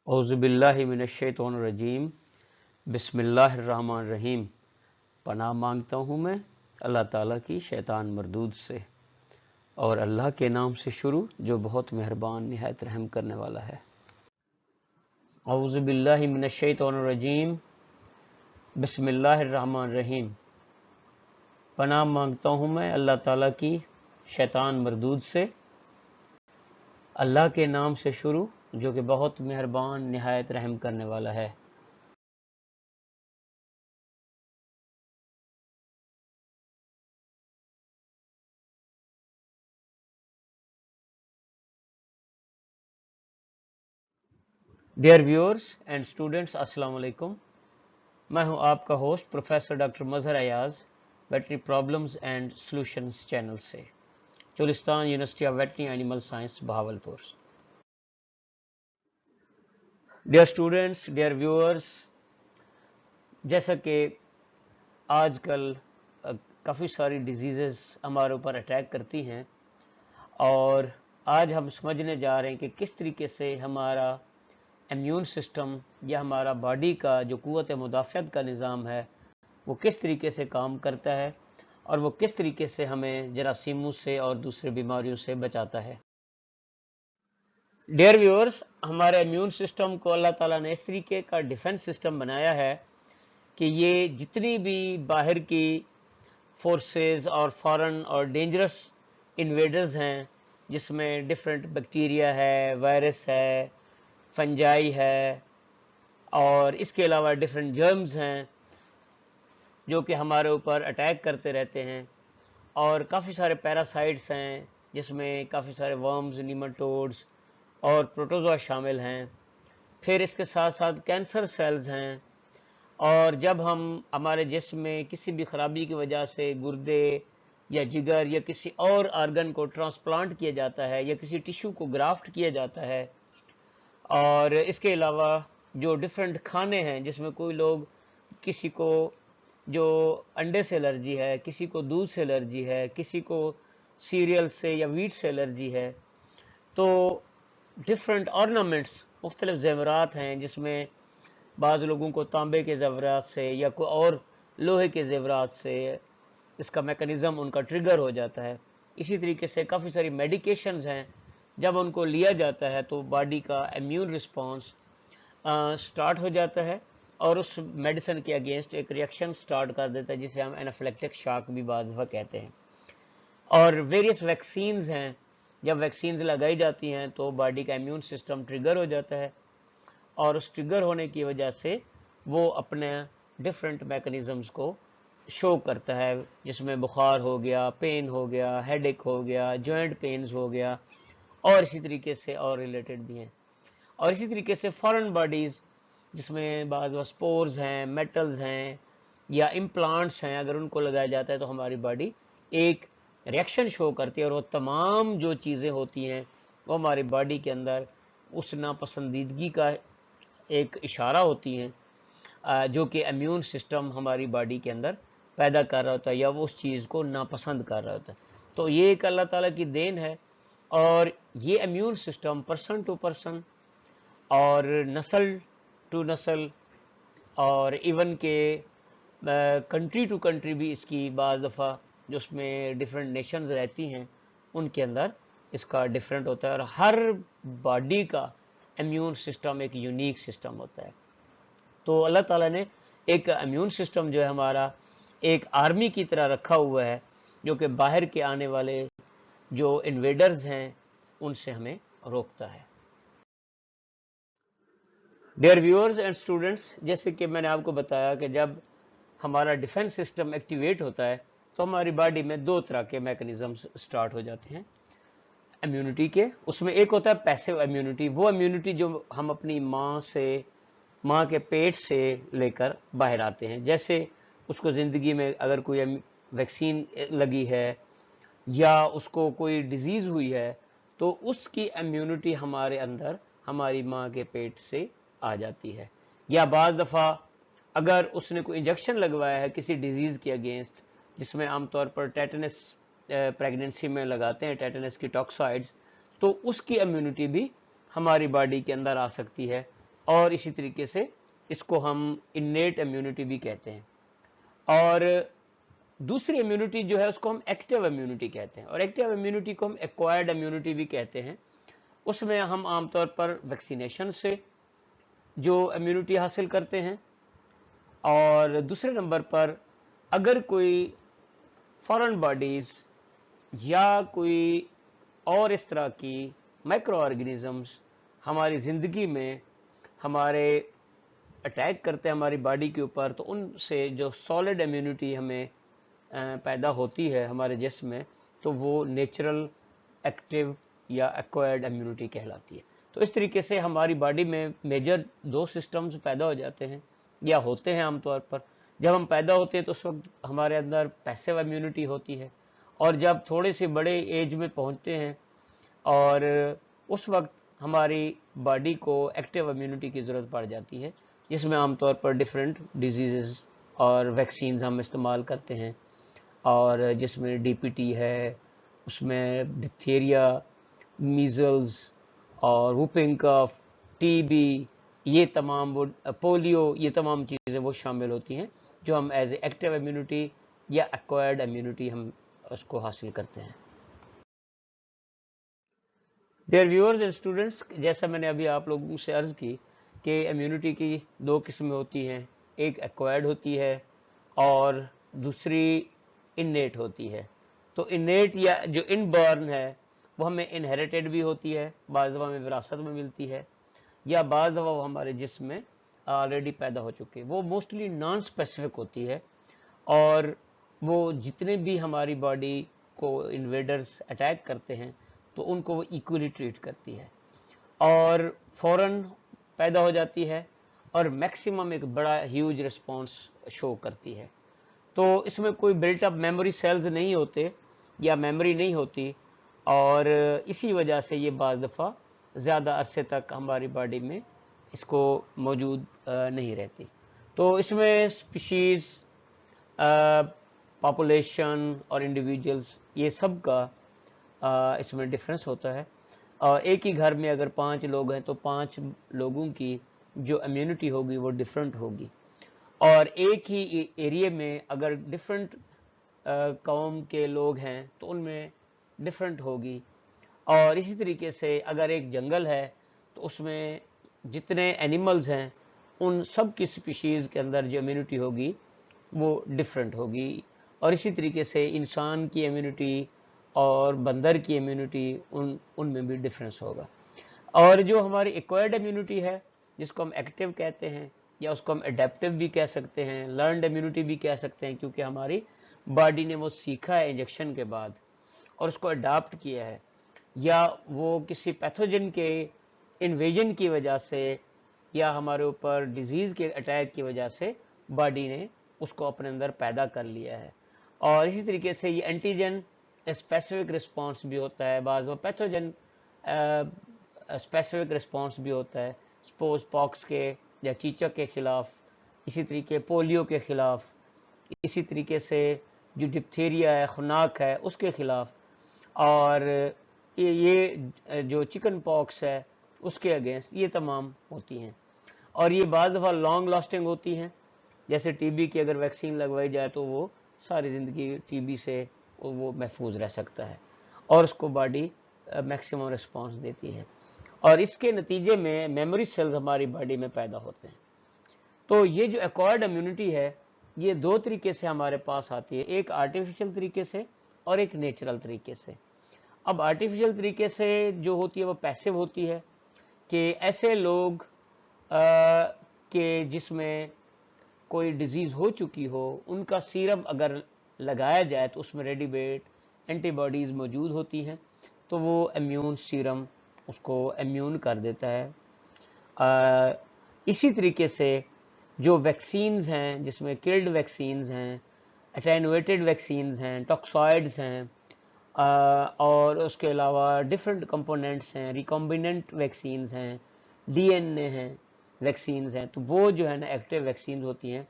اعوذ باللہ من الشیطان الرجیم بسم اللہ الرحمن الرحیم۔ پناہ مانگتا ہوں میں اللہ تعالیٰ کی شیطان مردود سے، اور اللہ کے نام سے شروع جو بہت مہربان نہایت رحم کرنے والا ہے۔ اعوذ باللہ من الشیطان الرجیم بسم اللہ الرحمن الرحیم۔ پناہ مانگتا ہوں میں اللہ تعالیٰ کی شیطان مردود سے، اللہ کے نام سے شروع جو کہ بہت مہربان نہایت رحم کرنے والا ہے۔ ڈیئر ویورز اینڈ اسٹوڈنٹس، السلام علیکم۔ میں ہوں آپ کا host professor doctor Mazhar Ayaz, veterinary problems and solutions channel سے، Cholistan University of Veterinary Animal Science Bahawalpur. Dear students, dear viewers, جیسا کہ آج کل کافی ساری ڈیزیزز ہمارے اوپر اٹیک کرتی ہیں، اور آج ہم سمجھنے جا رہے ہیں کہ کس طریقے سے ہمارا امیون سسٹم یا ہمارا باڈی کا جو قوت مدافعت کا نظام ہے وہ کس طریقے سے کام کرتا ہے، اور وہ کس طریقے سے ہمیں جراثیموں سے اور دوسرے بیماریوں سے بچاتا ہے۔ ڈیئر ویورز، ہمارے امیون سسٹم کو اللہ تعالیٰ نے اس طریقے کا ڈیفنس سسٹم بنایا ہے کہ یہ جتنی بھی باہر کی فورسز اور فارن اور ڈینجرس انویڈرز ہیں، جس میں ڈفرینٹ بیکٹیریا ہے، وائرس ہے، فنجائی ہے، اور اس کے علاوہ ڈفرینٹ جرمز ہیں جو کہ ہمارے اوپر اٹیک کرتے رہتے ہیں، اور کافی سارے پیراسائٹس ہیں جس میں کافی سارے ورمز، نیماٹوڈز اور پروٹوزوا شامل ہیں۔ پھر اس کے ساتھ ساتھ کینسر سیلز ہیں، اور جب ہمارے جسم میں کسی بھی خرابی کی وجہ سے گردے یا جگر یا کسی اور آرگن کو ٹرانسپلانٹ کیا جاتا ہے یا کسی ٹیشو کو گرافٹ کیا جاتا ہے، اور اس کے علاوہ جو ڈفرینٹ کھانے ہیں جس میں کوئی لوگ، کسی کو جو انڈے سے الرجی ہے، کسی کو دودھ سے الرجی ہے، کسی کو سیریل سے یا ویٹ سے الرجی ہے، تو ڈفرینٹ آرنامنٹس، مختلف زیورات ہیں جس میں بعض لوگوں کو تانبے کے زیورات سے یا کوئی اور لوہے کے زیورات سے اس کا میکانزم ان کا ٹریگر ہو جاتا ہے۔ اسی طریقے سے کافی ساری میڈیکیشنز ہیں، جب ان کو لیا جاتا ہے تو باڈی کا امیون رسپانس سٹارٹ ہو جاتا ہے، اور اس میڈیسن کے اگینسٹ ایک ریئیکشن سٹارٹ کر دیتا ہے جسے ہم اینافلیکٹک شاک بھی بعض دفعہ کہتے ہیں۔ اور ویریس ویکسینز ہیں، جب ویکسینز لگائی جاتی ہیں تو باڈی کا امیون سسٹم ٹریگر ہو جاتا ہے، اور اس ٹریگر ہونے کی وجہ سے وہ اپنے ڈفرینٹ میکانزمز کو شو کرتا ہے، جس میں بخار ہو گیا، پین ہو گیا، ہیڈ ایک ہو گیا، جوائنٹ پینز ہو گیا، اور اسی طریقے سے اور ریلیٹڈ بھی ہیں۔ اور اسی طریقے سے فارن باڈیز جس میں بعض سپورز ہیں، میٹلز ہیں یا امپلانٹس ہیں، اگر ان کو لگایا جاتا ہے تو ہماری باڈی ایک ریئیکشن شو کرتی ہے، اور وہ تمام جو چیزیں ہوتی ہیں وہ ہماری باڈی کے اندر اس ناپسندیدگی کا ایک اشارہ ہوتی ہیں، جو کہ امیون سسٹم ہماری باڈی کے اندر پیدا کر رہا ہوتا ہے یا وہ اس چیز کو ناپسند کر رہا ہوتا ہے۔ تو یہ ایک اللہ تعالیٰ کی دین ہے، اور یہ immune system person to person اور نسل ٹو نسل اور ایون کہ کنٹری ٹو کنٹری بھی اس کی بعض دفعہ جو اس میں ڈفرینٹ نیشنز رہتی ہیں ان کے اندر اس کا ڈفرینٹ ہوتا ہے، اور ہر باڈی کا امیون سسٹم ایک یونیک سسٹم ہوتا ہے۔ تو اللہ تعالیٰ نے ایک امیون سسٹم جو ہے ہمارا ایک آرمی کی طرح رکھا ہوا ہے، جو کہ باہر کے آنے والے جو انویڈرز ہیں ان سے ہمیں روکتا ہے۔ ڈیئر ویورز اینڈ اسٹوڈنٹس، جیسے کہ میں نے آپ کو بتایا کہ جب ہمارا ڈیفنس سسٹم ایکٹیویٹ ہوتا ہے تو ہماری باڈی میں دو طرح کے میکانزمز سٹارٹ ہو جاتے ہیں امیونٹی کے۔ اس میں ایک ہوتا ہے پیسو امیونٹی، وہ امیونٹی جو ہم اپنی ماں کے پیٹ سے لے کر باہر آتے ہیں، جیسے اس کو زندگی میں اگر کوئی ویکسین لگی ہے یا اس کو کوئی ڈیزیز ہوئی ہے تو اس کی امیونٹی ہمارے اندر ہماری ماں کے پیٹ سے آ جاتی ہے، یا بعض دفعہ اگر اس نے کوئی انجیکشن لگوایا ہے کسی ڈیزیز کے اگینسٹ، جس میں عام طور پر ٹیٹنس پریگننسی میں لگاتے ہیں، ٹیٹنس کی ٹاکسائڈز، تو اس کی امیونٹی بھی ہماری باڈی کے اندر آ سکتی ہے، اور اسی طریقے سے اس کو ہم انیٹ امیونٹی بھی کہتے ہیں. اور دوسری امیونٹی جو ہے اس کو ہم ایکٹیو امیونٹی کہتے ہیں, اور ایکٹیو امیونٹی کو ہم ایکوائرڈ امیونٹی بھی کہتے ہیں. اس میں ہم عام طور پر ویکسینیشن سے جو امیونٹی حاصل کرتے ہیں, اور دوسرے نمبر پر اگر کوئی فارن باڈیز یا کوئی اور اس طرح کی مائکرو آرگنزمز ہماری زندگی میں ہمارے اٹیک کرتے ہیں ہماری باڈی کے اوپر, تو ان سے جو سالڈ امیونٹی ہمیں پیدا ہوتی ہے ہمارے جسم میں, تو وہ نیچرل ایکٹیو یا ایکوائرڈ امیونٹی کہلاتی ہے. تو اس طریقے سے ہماری باڈی میں میجر 2 سسٹمز پیدا ہو جاتے ہیں یا ہوتے ہیں عام طور پر. جب ہم پیدا ہوتے ہیں تو اس وقت ہمارے اندر پیسو امیونٹی ہوتی ہے, اور جب تھوڑے سے بڑے ایج میں پہنچتے ہیں اور اس وقت ہماری باڈی کو ایکٹیو امیونٹی کی ضرورت پڑ جاتی ہے, جس میں عام طور پر ڈفرینٹ ڈیزیزز اور ویکسینز ہم استعمال کرتے ہیں, اور جس میں ڈی پی ٹی ہے, اس میں ڈپتھیریا, میزلز اور ووپنگ کف, ٹی بی, یہ تمام پولیو, یہ تمام چیزیں وہ شامل ہوتی ہیں جو ہم ایز اے ایکٹیو امیونٹی یا ایکوائرڈ امیونٹی ہم اس کو حاصل کرتے ہیں. ڈیئر ویورز اینڈ اسٹوڈنٹس, جیسا میں نے ابھی آپ لوگوں سے عرض کی کہ امیونٹی کی 2 قسمیں ہوتی ہیں, ایک ایکوائرڈ ہوتی ہے اور دوسری انیٹ ہوتی ہے. تو انیٹ یا جو ان بورن ہے وہ ہمیں انہیریٹڈ بھی ہوتی ہے, بعض دفعہ ہمیں وراثت میں ملتی ہے, یا بعض دفعہ وہ ہمارے جسم میں آلریڈی پیدا ہو چکے. وہ موسٹلی نان اسپیسیفک ہوتی ہے, اور وہ جتنے بھی ہماری باڈی کو انویڈرز اٹیک کرتے ہیں تو ان کو وہ ایکولی ٹریٹ کرتی ہے اور فوراً پیدا ہو جاتی ہے, اور میکسیمم ایک بڑا ہیوج رسپانس شو کرتی ہے. تو اس میں کوئی بلٹ اپ میموری سیلز نہیں ہوتے یا میموری نہیں ہوتی, اور اسی وجہ سے یہ بعض دفعہ زیادہ عرصے تک ہماری باڈی میں اس کو موجود نہیں رہتی. تو اس میں اسپیشیز, پاپولیشن اور انڈیویجولز, یہ سب کا اس میں ڈفرینس ہوتا ہے. اور ایک ہی گھر میں اگر 5 لوگ ہیں تو 5 لوگوں کی جو امیونٹی ہوگی وہ ڈفرینٹ ہوگی, اور ایک ہی ایریے میں اگر ڈفرینٹ قوم کے لوگ ہیں تو ان میں ڈفرینٹ ہوگی. اور اسی طریقے سے اگر ایک جنگل ہے تو اس میں جتنے اینیملز ہیں ان سب کی سپیشیز کے اندر جو امیونٹی ہوگی وہ ڈفرینٹ ہوگی. اور اسی طریقے سے انسان کی امیونٹی اور بندر کی امیونٹی ان میں بھی ڈفرینس ہوگا. اور جو ہماری ایکوائرڈ امیونٹی ہے جس کو ہم ایکٹیو کہتے ہیں, یا اس کو ہم اڈیپٹیو بھی کہہ سکتے ہیں, لرنڈ امیونٹی بھی کہہ سکتے ہیں, کیونکہ ہماری باڈی نے وہ سیکھا ہے انجیکشن کے بعد اور اس کو اڈاپٹ کیا ہے, یا وہ کسی پیتھوجن کے انویژن کی وجہ سے یا ہمارے اوپر ڈیزیز کے اٹیک کی وجہ سے باڈی نے اس کو اپنے اندر پیدا کر لیا ہے. اور اسی طریقے سے یہ اینٹیجن اسپیسیفک رسپانس بھی ہوتا ہے, بعض وہ پیتھوجن اسپیسیفک رسپانس بھی ہوتا ہے, سپوز پاکس کے یا چیچک کے خلاف, اسی طریقے پولیو کے خلاف, اسی طریقے سے جو ڈپتھیریا ہے, خناق ہے, اس کے خلاف, اور یہ جو چکن پاکس ہے اس کے اگینسٹ, یہ تمام ہوتی ہیں. اور یہ بعض دفعہ لانگ لاسٹنگ ہوتی ہیں, جیسے ٹی بی کی اگر ویکسین لگوائی جائے تو وہ ساری زندگی ٹی بی سے وہ محفوظ رہ سکتا ہے, اور اس کو باڈی میکسیمم رسپانس دیتی ہے. اور اس کے نتیجے میں میموری سیلز ہماری باڈی میں پیدا ہوتے ہیں. تو یہ جو ایکوائرڈ امیونٹی ہے یہ 2 طریقے سے ہمارے پاس آتی ہے, ایک آرٹیفیشل طریقے سے اور ایک نیچرل طریقے سے. اب آرٹیفیشل طریقے سے جو ہوتی ہے وہ پیسو ہوتی ہے, کہ ایسے لوگ کہ جس میں کوئی ڈیزیز ہو چکی ہو, ان کا سیرم اگر لگایا جائے تو اس میں ریڈی میڈ اینٹی باڈیز موجود ہوتی ہیں, تو وہ امیون سیرم اس کو امیون کر دیتا ہے. اسی طریقے سے جو ویکسینز ہیں جس میں کلڈ ویکسینز ہیں, اٹینویٹڈ ویکسینز ہیں, ٹاکسائڈز ہیں, اور اس کے علاوہ ڈفرینٹ کمپوننٹس ہیں, ریکمبیننٹ ویکسینز ہیں, ڈی این اے ہیں ویکسینز ہیں, تو وہ جو ہے نا ایکٹیو ویکسینز ہوتی ہیں,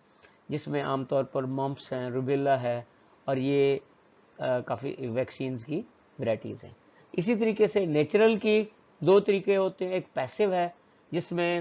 جس میں عام طور پر ممپس ہیں, روبیلا ہے, اور یہ کافی ویکسینز کی ورائٹیز ہیں. اسی طریقے سے نیچرل کی 2 طریقے ہوتے ہیں, ایک پیسو ہے جس میں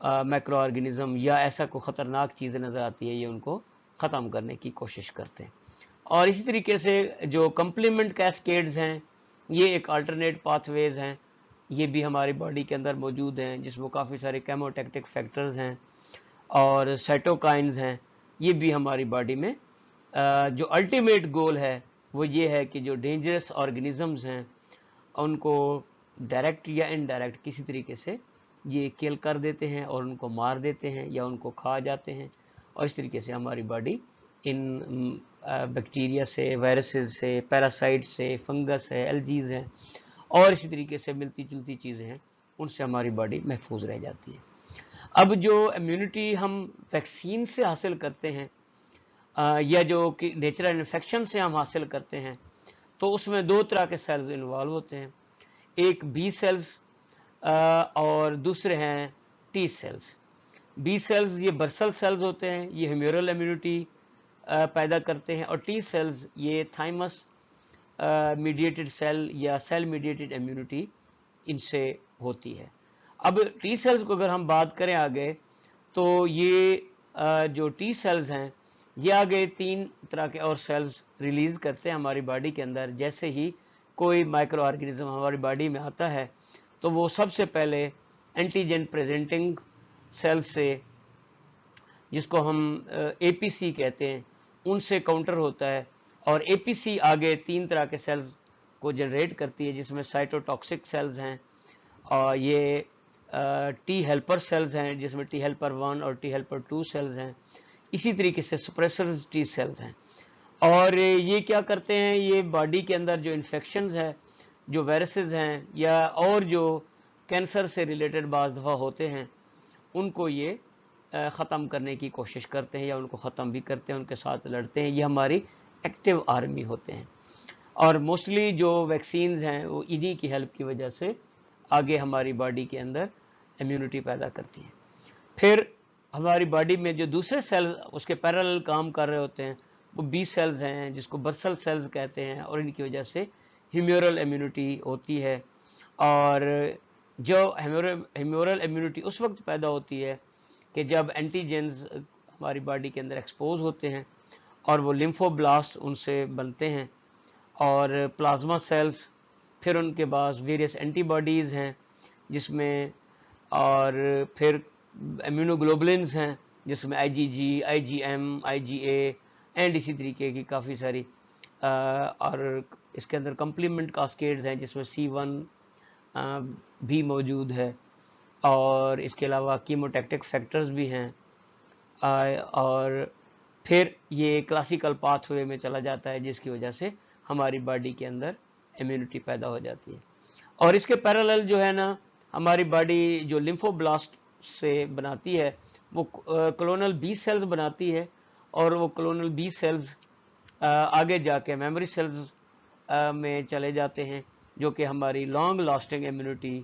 مائکرو آرگینزم یا ایسا کوئی خطرناک چیز نظر آتی ہے، یہ ان کو ختم کرنے کی کوشش کرتے ہیں۔ اور اسی طریقے سے جو کمپلیمنٹ کیسکیڈز ہیں، یہ ایک الٹرنیٹ پاتھ ویز ہیں، یہ بھی ہماری باڈی کے اندر موجود ہیں، جس میں کافی سارے کیموٹیکٹک فیکٹرز ہیں اور سائٹوکائنز ہیں۔ یہ بھی ہماری باڈی میں جو الٹیمیٹ گول ہے وہ یہ ہے کہ جو ڈینجرس آرگینزمز ہیں ان کو ڈائریکٹ یا انڈائریکٹ کسی طریقے سے یہ کل کر دیتے ہیں اور ان کو مار دیتے ہیں یا ان کو کھا جاتے ہیں، اور اس طریقے سے ہماری باڈی ان بیکٹیریا سے، وائرسز سے، پیراسائٹ سے، فنگس ہے، الجیز ہیں اور اسی طریقے سے ملتی جلتی چیزیں ہیں، ان سے ہماری باڈی محفوظ رہ جاتی ہے۔ اب جو امیونٹی ہم ویکسین سے حاصل کرتے ہیں یا جو کہ نیچرل انفیکشن سے ہم حاصل کرتے ہیں، تو اس میں دو طرح کے سیلز انوالو ہوتے ہیں، ایک بی سیلز اور دوسرے ہیں ٹی سیلز۔ بی سیلز یہ برسل سیلز ہوتے ہیں، یہ ہیمیورل امیونٹی پیدا کرتے ہیں، اور ٹی سیلز یہ تھائمس میڈیٹڈ سیل یا سیل میڈیٹڈ امیونٹی ان سے ہوتی ہے۔ اب ٹی سیلز کو اگر ہم بات کریں آگے، تو یہ جو ٹی سیلز ہیں یہ آگے تین طرح کے اور سیلز ریلیز کرتے ہیں ہماری باڈی کے اندر۔ جیسے ہی کوئی مائکرو آرگینزم ہماری باڈی میں آتا ہے تو وہ سب سے پہلے اینٹیجن پریزنٹنگ سیل سے، جس کو ہم اے پی سی کہتے ہیں، ان سے کاؤنٹر ہوتا ہے، اور اے پی سی آگے تین طرح کے سیلز کو جنریٹ کرتی ہے، جس میں سائٹوٹاکسک سیلز ہیں، اور یہ ٹی ہیلپر سیلز ہیں جس میں ٹی ہیلپر 1 اور ٹی ہیلپر 2 سیلز ہیں، اسی طریقے سے سپریسرز ٹی سیلز ہیں۔ اور یہ کیا کرتے ہیں، یہ باڈی کے اندر جو انفیکشنز ہیں، جو وائرسز ہیں یا اور جو کینسر سے ریلیٹڈ بعض دفعہ ہوتے ہیں، ان کو یہ ختم کرنے کی کوشش کرتے ہیں یا ان کو ختم بھی کرتے ہیں، ان کے ساتھ لڑتے ہیں۔ یہ ہماری ایکٹیو آرمی ہوتے ہیں، اور موسٹلی جو ویکسینز ہیں وہ انہی کی ہیلپ کی وجہ سے آگے ہماری باڈی کے اندر امیونٹی پیدا کرتی ہیں۔ پھر ہماری باڈی میں جو دوسرے سیل اس کے پیرالل کام کر رہے ہوتے ہیں وہ بی سیلز ہیں، جس کو برسل سیلز کہتے ہیں، اور ان کی وجہ سے ہیمیورل امیونٹی ہوتی ہے۔ اور جو ہیمیورل امیونٹی اس وقت پیدا ہوتی ہے کہ جب اینٹیجنز ہماری باڈی کے اندر ایکسپوز ہوتے ہیں اور وہ لیمفوبلاسٹ ان سے بنتے ہیں، اور پلازما سیلز، پھر ان کے بعد ویریس اینٹی باڈیز ہیں جس میں، اور پھر امیونوگلوبولنز ہیں جس میں آئی جی جی، آئی G M, I G a and اسی طریقے کی کافی ساری، اور اس کے اندر کمپلیمنٹ کاسکیڈز ہیں جس میں C1 بھی موجود ہے، اور اس کے علاوہ کیموٹیکٹک فیکٹرز بھی ہیں، اور پھر یہ کلاسیکل پاتھ وے میں چلا جاتا ہے جس کی وجہ سے ہماری باڈی کے اندر امیونٹی پیدا ہو جاتی ہے۔ اور اس کے پیرالل جو ہے نا، ہماری باڈی جو لیمفوبلاسٹ سے بناتی ہے وہ کلونل بی سیلز بناتی ہے، اور وہ کلونل بی سیلز آگے جا کے میموری سیلز میں چلے جاتے ہیں، جو کہ ہماری لانگ لاسٹنگ امیونٹی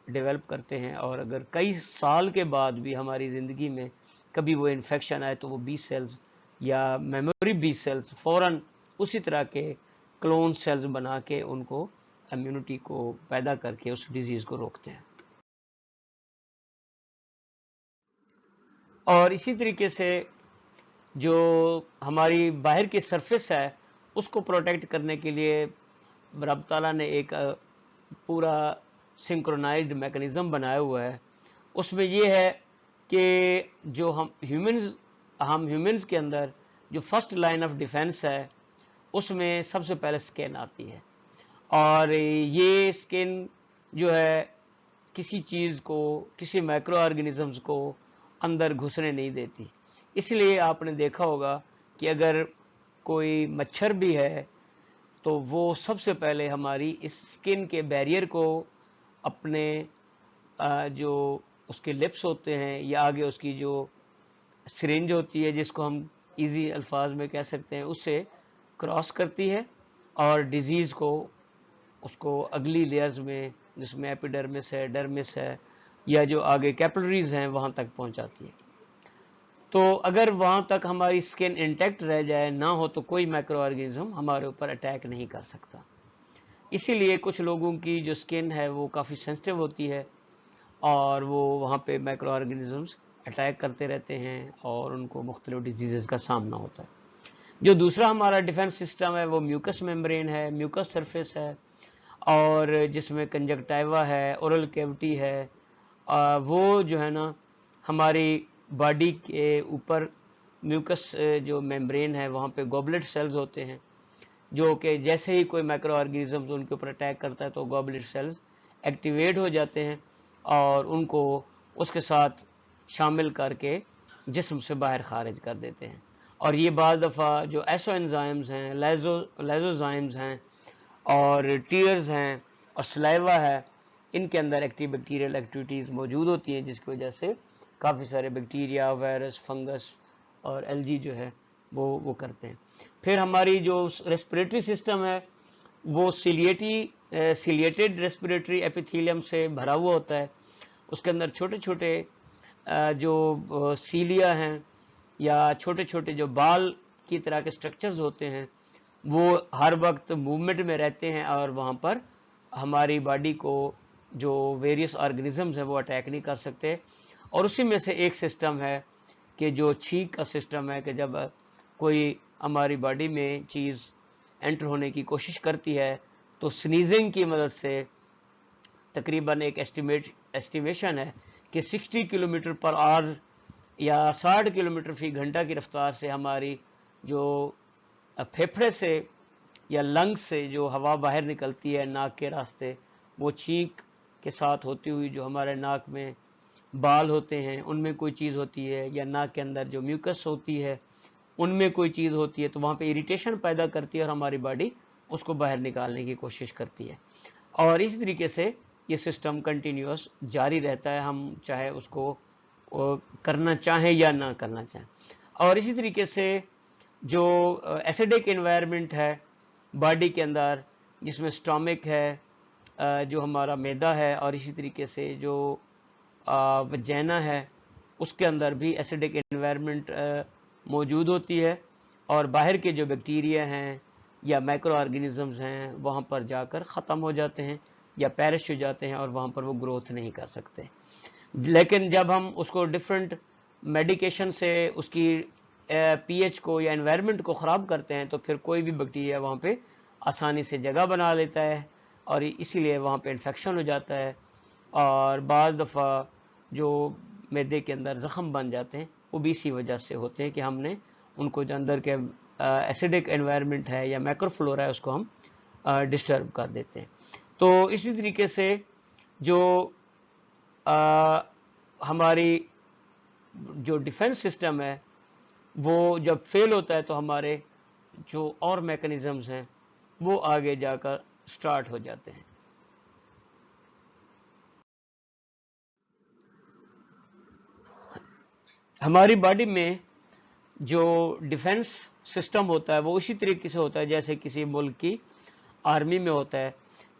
ڈیولپ کرتے ہیں، اور اگر کئی سال کے بعد بھی ہماری زندگی میں کبھی وہ انفیکشن آئے تو وہ بی سیلز یا میموری بی سیلز فوراً اسی طرح کے کلون سیلز بنا کے ان کو امیونٹی کو پیدا کر کے اس ڈیزیز کو روکتے ہیں۔ اور اسی طریقے سے جو ہماری باہر کی سرفیس ہے اس کو پروٹیکٹ کرنے کے لیے رب تعالیٰ نے ایک پورا سنکرونائزڈ میکنزم بنایا ہوا ہے۔ اس میں یہ ہے کہ جو ہم ہیومنز کے اندر جو فرسٹ لائن آف ڈیفense ہے اس میں سب سے پہلے سکن آتی ہے، اور یہ سکن جو ہے کسی چیز کو، کسی مائکرو آرگینزمز کو اندر گھسنے نہیں دیتی۔ اس لیے آپ نے دیکھا ہوگا کہ اگر کوئی مچھر بھی ہے تو وہ سب سے پہلے ہماری اس سکن کے بیریئر کو اپنے جو اس کے لپس ہوتے ہیں یا آگے اس کی جو سرنج ہوتی ہے جس کو ہم ایزی الفاظ میں کہہ سکتے ہیں، اس سے کراس کرتی ہے اور ڈیزیز کو اس کو اگلی لیئرز میں جس میں ایپیڈرمس ہے، ڈرمس ہے، یا جو آگے کیپلریز ہیں وہاں تک پہنچاتی ہے۔ تو اگر وہاں تک ہماری سکن انٹیکٹ رہ جائے، نہ ہو، تو کوئی مائکرو آرگینزم ہمارے اوپر اٹیک نہیں کر سکتا۔ اسی لیے کچھ لوگوں کی جو سکن ہے وہ کافی سینسٹیو ہوتی ہے، اور وہ وہاں پہ مائکرو آرگینزمس اٹیک کرتے رہتے ہیں اور ان کو مختلف ڈیزیزز کا سامنا ہوتا ہے. جو دوسرا ہمارا ڈیفنس سسٹم ہے وہ میوکس ممبرین ہے, میوکس سرفیس ہے, اور جس میں کنجکٹائیوا ہے, اورل کیوٹی ہے. وہ جو ہے نا ہماری باڈی کے اوپر میوکس جو ممبرین ہے وہاں پہ گوبلٹ سیلز ہوتے ہیں, جو کہ جیسے ہی کوئی مائکرو آرگینزمز ان کے اوپر اٹیک کرتا ہے تو گوبلٹ سیلز ایکٹیویٹ ہو جاتے ہیں اور ان کو اس کے ساتھ شامل کر کے جسم سے باہر خارج کر دیتے ہیں. اور یہ بعض دفعہ جو ایسو انزائمز ہیں, لیزوزائمز ہیں اور ٹیئرز ہیں اور سلائیوا ہے, ان کے اندر ایکٹیو بیکٹیریل ایکٹیویٹیز موجود ہوتی ہیں جس کی وجہ سے کافی سارے بیکٹیریا, وائرس, فنگس اور الجی جو ہے وہ کرتے ہیں. پھر ہماری جو ریسپریٹری سسٹم ہے وہ سیلیٹڈ ریسپریٹری ایپیتھیلیم سے بھرا ہوا ہوتا ہے. اس کے اندر چھوٹے چھوٹے جو سیلیا ہیں یا چھوٹے چھوٹے جو بال کی طرح کے سٹرکچرز ہوتے ہیں وہ ہر وقت موومنٹ میں رہتے ہیں اور وہاں پر ہماری باڈی کو جو ویریس آرگنزمز ہیں وہ اٹیک نہیں کر سکتے. اور اسی میں سے ایک سسٹم ہے کہ جو چھینک کا سسٹم ہے کہ جب کوئی ہماری باڈی میں چیز انٹر ہونے کی کوشش کرتی ہے تو سنیزنگ کی مدد سے تقریباً ایک ایسٹیمیشن ہے کہ 60 کلومیٹر پر آور یا 60 کلومیٹر فی گھنٹہ کی رفتار سے ہماری جو پھیپھڑے سے یا لنگ سے جو ہوا باہر نکلتی ہے ناک کے راستے, وہ چھینک کے ساتھ ہوتی ہوئی جو ہمارے ناک میں بال ہوتے ہیں ان میں کوئی چیز ہوتی ہے یا ناک کے اندر جو میوکس ہوتی ہے ان میں کوئی چیز ہوتی ہے تو وہاں پہ اریٹیشن پیدا کرتی ہے اور ہماری باڈی اس کو باہر نکالنے کی کوشش کرتی ہے. اور اسی طریقے سے یہ سسٹم کنٹینیوس جاری رہتا ہے, ہم چاہے اس کو کرنا چاہیں یا نہ کرنا چاہیں. اور اسی طریقے سے جو ایسیڈک انوائرمنٹ ہے باڈی کے اندر جس میں سٹامک ہے, جو ہمارا معدہ ہے, اور اسی طریقے سے جو وجینا ہے اس کے اندر بھی ایسیڈک انوائرمنٹ موجود ہوتی ہے اور باہر کے جو بیکٹیریا ہیں یا مائکرو آرگینزمز ہیں وہاں پر جا کر ختم ہو جاتے ہیں یا پیرش ہو جاتے ہیں اور وہاں پر وہ گروتھ نہیں کر سکتے. لیکن جب ہم اس کو ڈفرینٹ میڈیکیشن سے اس کی پی ایچ کو یا انوائرمنٹ کو خراب کرتے ہیں تو پھر کوئی بھی بیکٹیریا وہاں پہ آسانی سے جگہ بنا لیتا ہے اور اسی لیے وہاں پہ انفیکشن ہو جاتا ہے. اور بعض دفعہ جو معدے کے اندر زخم بن جاتے ہیں وہ بھی اسی وجہ سے ہوتے ہیں کہ ہم نے ان کو جو اندر کے ایسیڈک انوائرمنٹ ہے یا مائکرو فلورا ہے اس کو ہم ڈسٹرب کر دیتے ہیں. تو اسی طریقے سے جو ہماری جو ڈیفنس سسٹم ہے وہ جب فیل ہوتا ہے تو ہمارے جو اور میکنزمز ہیں وہ آگے جا کر سٹارٹ ہو جاتے ہیں. ہماری باڈی میں جو ڈیفنس سسٹم ہوتا ہے وہ اسی طریقے سے ہوتا ہے جیسے کسی ملک کی آرمی میں ہوتا ہے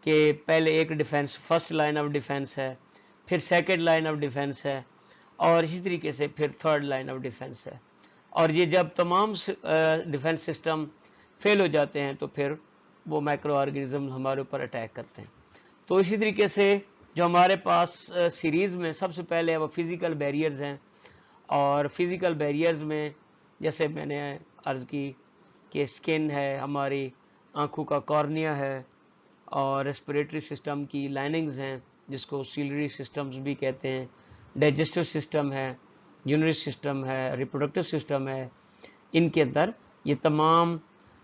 کہ پہلے ایک defence first line of defence ہے, پھر سیکنڈ لائن آف ڈیفنس ہے, اور اسی طریقے سے پھر تھرڈ لائن آف ڈیفنس ہے. اور یہ جب تمام ڈیفنس سسٹم فیل ہو جاتے ہیں تو پھر وہ مائکرو آرگینزم ہمارے اوپر اٹیک کرتے ہیں. تو اسی طریقے سے جو ہمارے پاس سیریز میں سب سے پہلے وہ فزیکل بیریئرز ہیں, اور فزیکل بیریئرز میں جیسے میں نے عرض کی کہ سکن ہے, ہماری آنکھوں کا کارنیا ہے, اور ریسپریٹری سسٹم کی لائننگز ہیں جس کو سیلری سسٹمز بھی کہتے ہیں, ڈائجسٹو سسٹم ہے, یونری سسٹم ہے, ریپروڈکٹیو سسٹم ہے. ان کے اندر یہ تمام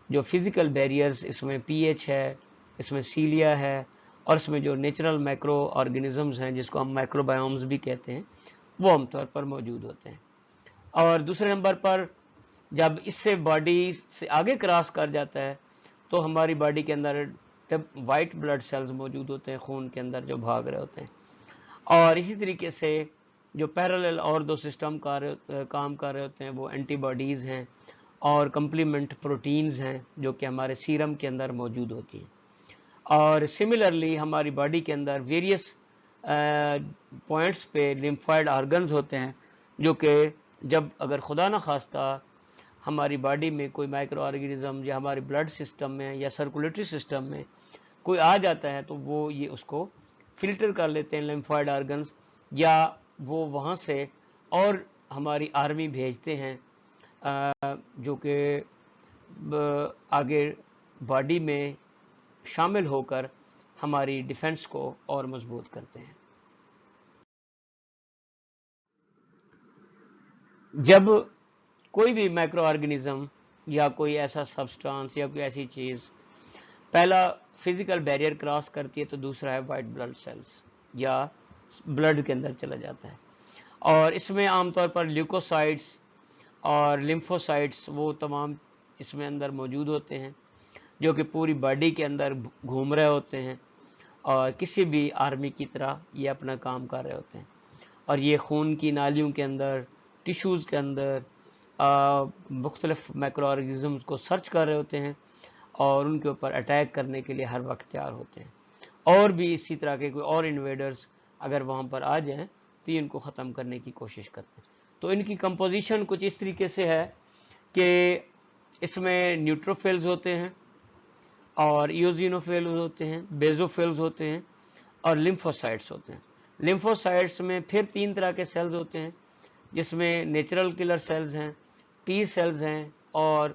جو فزیکل بیریئرز, اس میں پی ایچ ہے, اس میں سیلیا ہے, اور اس میں جو نیچرل مائکرو آرگینزمز ہیں جس کو ہم مائکرو بایومز بھی کہتے ہیں وہ عام طور پر موجود ہوتے ہیں. اور دوسرے نمبر پر جب اس سے باڈی سے آگے کراس کر جاتا ہے تو ہماری باڈی کے اندر وائٹ بلڈ سیلز موجود ہوتے ہیں خون کے اندر جو بھاگ رہے ہوتے ہیں. اور اسی طریقے سے جو پیرالل اور دو سسٹم کام کر رہے ہوتے ہیں وہ اینٹی باڈیز ہیں اور کمپلیمنٹ پروٹینز ہیں جو کہ ہمارے سیرم کے اندر موجود ہوتی ہیں. اور سملرلی ہماری باڈی کے اندر ویریس پوائنٹس پہ لیمفوائڈ آرگنز ہوتے ہیں جو کہ جب اگر خدا نہ خواستہ ہماری باڈی میں کوئی مائکرو آرگینزم یا ہمارے بلڈ سسٹم میں یا سرکولیٹری سسٹم میں کوئی آ جاتا ہے تو وہ یہ اس کو فلٹر کر لیتے ہیں لیمفوائڈ آرگنز, یا وہ وہاں سے اور ہماری آرمی بھیجتے ہیں جو کہ آگے باڈی میں شامل ہو کر ہماری ڈیفنس کو اور مضبوط کرتے ہیں۔ جب کوئی بھی مائکرو آرگنزم یا کوئی ایسا سبسٹانس یا کوئی ایسی چیز پہلا فزیکل بیریئر کراس کرتی ہے تو دوسرا ہے وائٹ بلڈ سیلز یا بلڈ کے اندر چلا جاتا ہے، اور اس میں عام طور پر لیوکوسائٹس اور لمفوسائٹس وہ تمام اس میں اندر موجود ہوتے ہیں جو کہ پوری باڈی کے اندر گھوم رہے ہوتے ہیں اور کسی بھی آرمی کی طرح یہ اپنا کام کر رہے ہوتے ہیں، اور یہ خون کی نالیوں کے اندر، ٹیشوز کے اندر مختلف مائکرو آرگنزمز کو سرچ کر رہے ہوتے ہیں اور ان کے اوپر اٹیک کرنے کے لیے ہر وقت تیار ہوتے ہیں، اور بھی اسی طرح کے کوئی اور انویڈرز اگر وہاں پر آ جائیں تو ان کو ختم کرنے کی کوشش کرتے ہیں۔ تو ان کی کمپوزیشن کچھ اس طریقے سے ہے کہ اس میں نیوٹروفلز ہوتے ہیں اور ایوزینوفلز ہوتے ہیں، بیزوفلز ہوتے ہیں اور لمفوسائٹس ہوتے ہیں۔ لمفوسائٹس میں پھر 3 طرح کے سیلز ہوتے ہیں جس میں نیچرل کلر سیلز ہیں، ٹی سیلز ہیں اور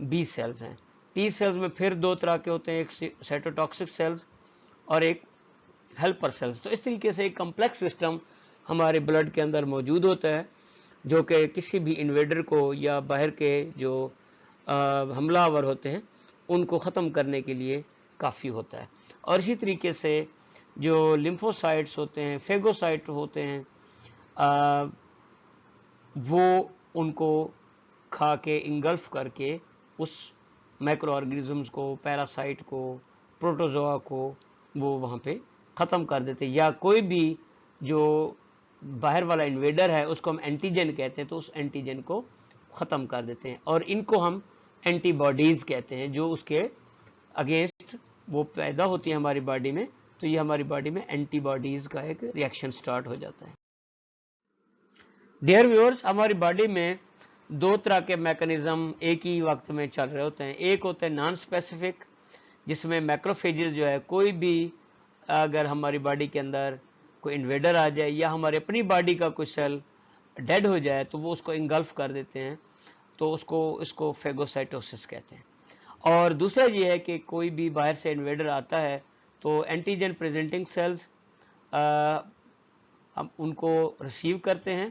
بی سیلز ہیں۔ ٹی سیلز میں پھر 2 طرح کے ہوتے ہیں، ایک سائٹوٹاکسک سیلز اور ایک ہیلپر سیلز۔ تو اس طریقے سے ایک کمپلیکس سسٹم ہمارے بلڈ کے اندر موجود ہوتا ہے جو کہ کسی بھی انویڈر کو یا باہر کے جو حملہ آور ہوتے ہیں ان کو ختم کرنے کے لیے کافی ہوتا ہے۔ اور اسی طریقے سے جو لمفوسائٹس ہوتے ہیں، فیگوسائٹ ہوتے ہیں، وہ ان کو کھا کے انگلف کر کے اس مائکرو آرگنزمز کو، پیراسائٹ کو، پروٹوزوا کو وہ وہاں پہ ختم کر دیتے ہیں، یا کوئی بھی جو باہر والا انویڈر ہے اس کو ہم اینٹیجن کہتے ہیں تو اس اینٹیجن کو ختم کر دیتے ہیں، اور ان کو ہم اینٹی باڈیز کہتے ہیں جو اس کے اگینسٹ وہ پیدا ہوتی ہیں ہماری باڈی میں، تو یہ ہماری باڈی میں اینٹی باڈیز کا ایک ری ایکشن سٹارٹ ہو جاتا ہے۔ ڈیئر ویورز، ہماری باڈی میں 2 طرح کے میکنزم ایک ہی وقت میں چل رہے ہوتے ہیں۔ ایک ہوتا ہے نان اسپیسیفک، جس میں میکروفیجز جو ہے کوئی بھی اگر ہماری باڈی کے اندر کوئی انویڈر آ جائے یا ہماری اپنی باڈی کا کوئی سیل ڈیڈ ہو جائے تو وہ اس کو انگلف کر دیتے ہیں، تو اس کو فیگوسائٹوسس کہتے ہیں۔ اور دوسرا یہ ہے کہ کوئی بھی باہر سے انویڈر آتا ہے تو اینٹیجن پریزنٹنگ سیلز ہم ان کو ریسیو کرتے ہیں،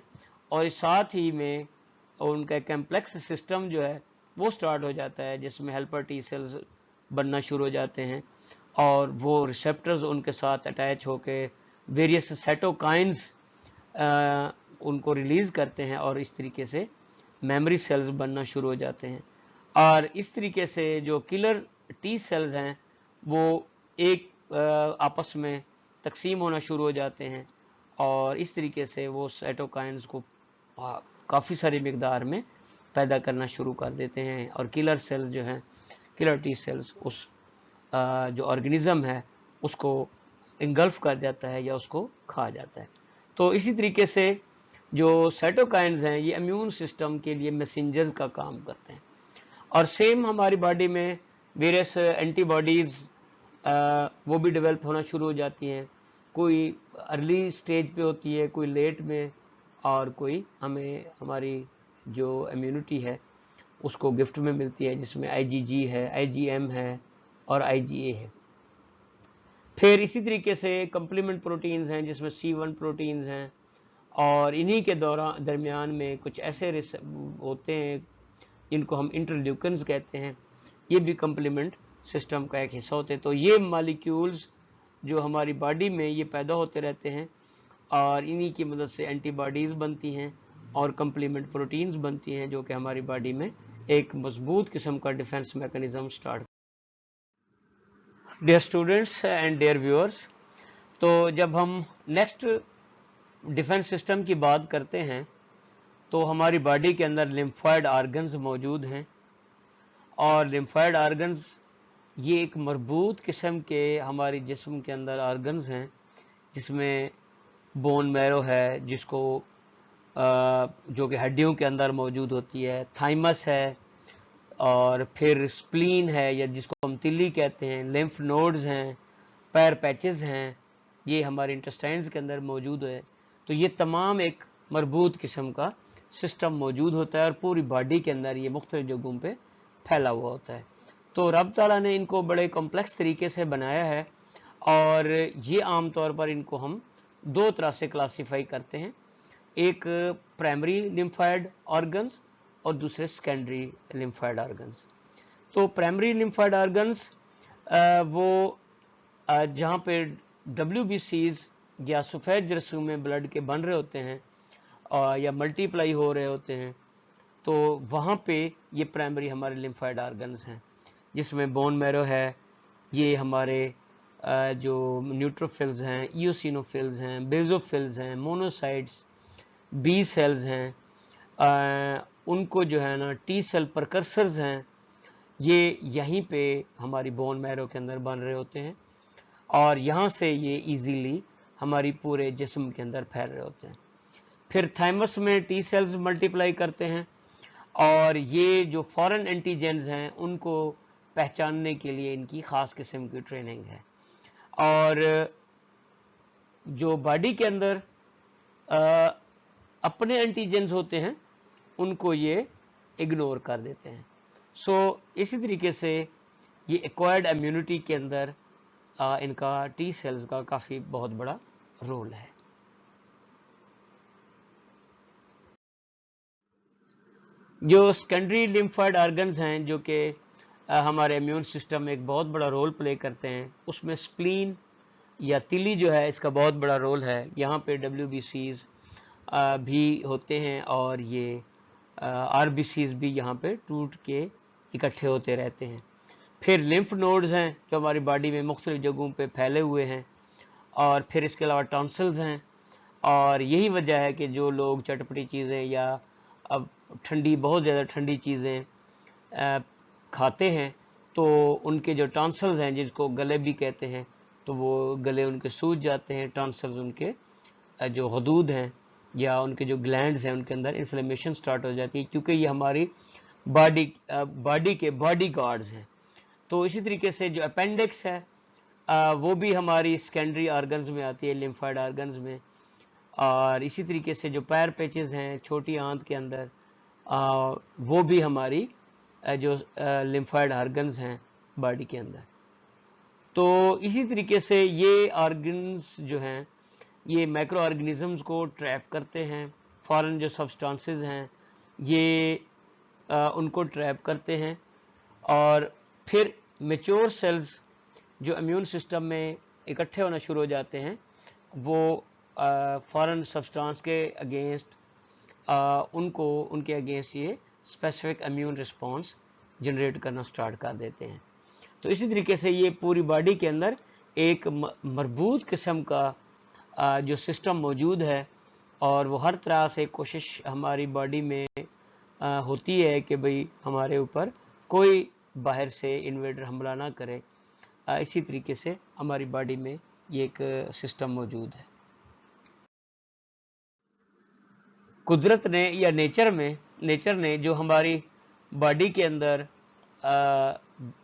اور ساتھ ہی میں ان کا کمپلیکس سسٹم جو ہے وہ سٹارٹ ہو جاتا ہے جس میں ہیلپر ٹی سیلز بننا شروع ہو جاتے ہیں، اور وہ ریسیپٹرز ان کے ساتھ اٹیچ ہو کے ویریس سیٹوکائنز ان کو ریلیز کرتے ہیں، اور اس طریقے سے میموری سیلز بننا شروع ہو جاتے ہیں۔ اور اس طریقے سے جو کلر ٹی سیلز ہیں وہ ایک آپس میں تقسیم ہونا شروع ہو جاتے ہیں، اور اس طریقے سے وہ سیٹوکائنز کو کافی ساری مقدار میں پیدا کرنا شروع کر دیتے ہیں، اور کلر سیلز جو ہیں، کلر ٹی سیلز اس جو آرگنزم ہے اس کو انگلف کر جاتا ہے یا اس کو کھا جاتا ہے۔ تو اسی طریقے سے جو سائٹوکائنز ہیں یہ امیون سسٹم کے لیے میسنجرز کا کام کرتے ہیں، اور سیم ہماری باڈی میں ویریس اینٹی باڈیز وہ بھی ڈیولپ ہونا شروع ہو جاتی ہیں، کوئی ارلی سٹیج پہ ہوتی ہے، کوئی لیٹ میں، اور کوئی ہمیں ہماری جو امیونٹی ہے اس کو گفٹ میں ملتی ہے، جس میں آئی جی جی ہے، آئی جی ایم ہے اور آئی جی اے ہے۔ پھر اسی طریقے سے کمپلیمنٹ پروٹینز ہیں جس میں C1 پروٹینز ہیں، اور انہی کے درمیان میں کچھ ایسے ہوتے ہیں جن کو ہم انٹرلیوکنز کہتے ہیں، یہ بھی کمپلیمنٹ سسٹم کا ایک حصہ ہوتے ہیں۔ تو یہ مالیکیولز جو ہماری باڈی میں یہ پیدا ہوتے رہتے ہیں، اور انہی کی مدد سے اینٹی باڈیز بنتی ہیں اور کمپلیمنٹ پروٹینز بنتی ہیں جو کہ ہماری باڈی میں ایک مضبوط قسم کا defence mechanism start. Dear students and dear viewers, تو جب ہم نیکسٹ ڈیفنس سسٹم کی بات کرتے ہیں تو ہماری باڈی کے اندر لمفوائڈ آرگنز موجود ہیں، اور لمفوائڈ آرگنز یہ ایک مربوط قسم کے ہماری جسم کے اندر آرگنز ہیں، جس میں بون میرو ہے جس کو جو کہ ہڈیوں کے اندر موجود ہوتی ہے، تھائمس ہے، اور پھر سپلین ہے یا جس کو ہم تلی کہتے ہیں، لیمف نوڈز ہیں، پیر پیچز ہیں، یہ ہمارے انٹسٹائنز کے اندر موجود ہے۔ تو یہ تمام ایک مربوط قسم کا سسٹم موجود ہوتا ہے اور پوری باڈی کے اندر یہ مختلف جگہوں پہ پھیلا ہوا ہوتا ہے. تو رب تعالیٰ نے ان کو بڑے کمپلیکس طریقے سے بنایا ہے اور یہ عام طور پر ان کو ہم دو طرح سے کلاسیفائی کرتے ہیں, ایک پرائمری لمفائڈ آرگنز اور دوسرے سیکنڈری لمفائڈ آرگنز. تو پرائمری لمفائڈ آرگنز وہ جہاں پہ WBCs یا سفید جرثومے میں بلڈ کے بن رہے ہوتے ہیں یا ملٹی پلائی ہو رہے ہوتے ہیں, تو وہاں پہ یہ پرائمری ہمارے لمفائڈ آرگنز ہیں, جس میں بون میرو ہے, یہ ہمارے جو نیوٹروفلز ہیں, ایوسینوفلز ہیں, بیزوفلز ہیں, مونوسائٹس, بی سیلز ہیں, ان کو جو ہے نا ٹی سیل پرکرسرز ہیں, یہ یہیں پہ ہماری بون میرو کے اندر بن رہے ہوتے ہیں اور یہاں سے یہ ایزیلی ہماری پورے جسم کے اندر پھیل رہے ہوتے ہیں. پھر تھائمس میں ٹی سیلز ملٹی پلائی کرتے ہیں اور یہ جو فورن اینٹیجنز ہیں ان کو پہچاننے کے لیے ان کی خاص قسم کی ٹریننگ ہے, اور جو باڈی کے اندر اپنے اینٹیجنز ہوتے ہیں ان کو یہ اگنور کر دیتے ہیں. سو اسی طریقے سے یہ ایکوائرڈ امیونٹی کے اندر ان کا ٹی سیلز کا کافی بہت بڑا رول ہے. جو سیکنڈری لمفائڈ آرگنز ہیں جو کہ ہمارے امیون سسٹم میں ایک بہت بڑا رول پلے کرتے ہیں, اس میں سپلین یا تلی جو ہے اس کا بہت بڑا رول ہے. یہاں پہ WBCs بھی ہوتے ہیں اور یہ RBCs بھی یہاں پہ ٹوٹ کے اکٹھے ہوتے رہتے ہیں. پھر لمف نوڈز ہیں جو ہماری باڈی میں مختلف جگہوں پہ پھیلے ہوئے ہیں, اور پھر اس کے علاوہ ٹانسلز ہیں, اور یہی وجہ ہے کہ جو لوگ چٹپٹی چیزیں یا اب ٹھنڈی بہت زیادہ ٹھنڈی چیزیں کھاتے ہیں تو ان کے جو ٹانسلز ہیں جس کو گلے بھی کہتے ہیں, تو وہ گلے ان کے سوج جاتے ہیں. ٹانسلز ان کے جو حدود ہیں یا ان کے جو گلینڈز ہیں ان کے اندر انفلیمیشن سٹارٹ ہو جاتی ہے, کیونکہ یہ ہماری باڈی کے باڈی گارڈز ہیں. تو اسی طریقے سے جو اپینڈکس ہے وہ بھی ہماری سیکنڈری آرگنز میں آتی ہے, لمفائڈ آرگنز میں. اور اسی طریقے سے جو پیر پیچز ہیں چھوٹی آنت کے اندر وہ بھی ہماری جو لمفائڈ آرگنز ہیں باڈی کے اندر. تو اسی طریقے سے یہ آرگنز جو ہیں یہ مائکرو آرگنزمز کو ٹریپ کرتے ہیں, فارن جو سبسٹانسز ہیں یہ ان کو ٹریپ کرتے ہیں, اور پھر میچور سیلز جو امیون سسٹم میں اکٹھے ہونا شروع ہو جاتے ہیں وہ فارن سبسٹانس کے اگینسٹ ان کے اگینسٹ یہ اسپیسیفک امیون رسپانس جنریٹ کرنا سٹارٹ کر دیتے ہیں. تو اسی طریقے سے یہ پوری باڈی کے اندر ایک مربوط قسم کا جو سسٹم موجود ہے, اور وہ ہر طرح سے کوشش ہماری باڈی میں ہوتی ہے کہ بھئی ہمارے اوپر کوئی باہر سے انویڈر حملہ نہ کرے. اسی طریقے سے ہماری باڈی میں یہ ایک سسٹم موجود ہے. قدرت نے یا نیچر نے جو ہماری باڈی کے اندر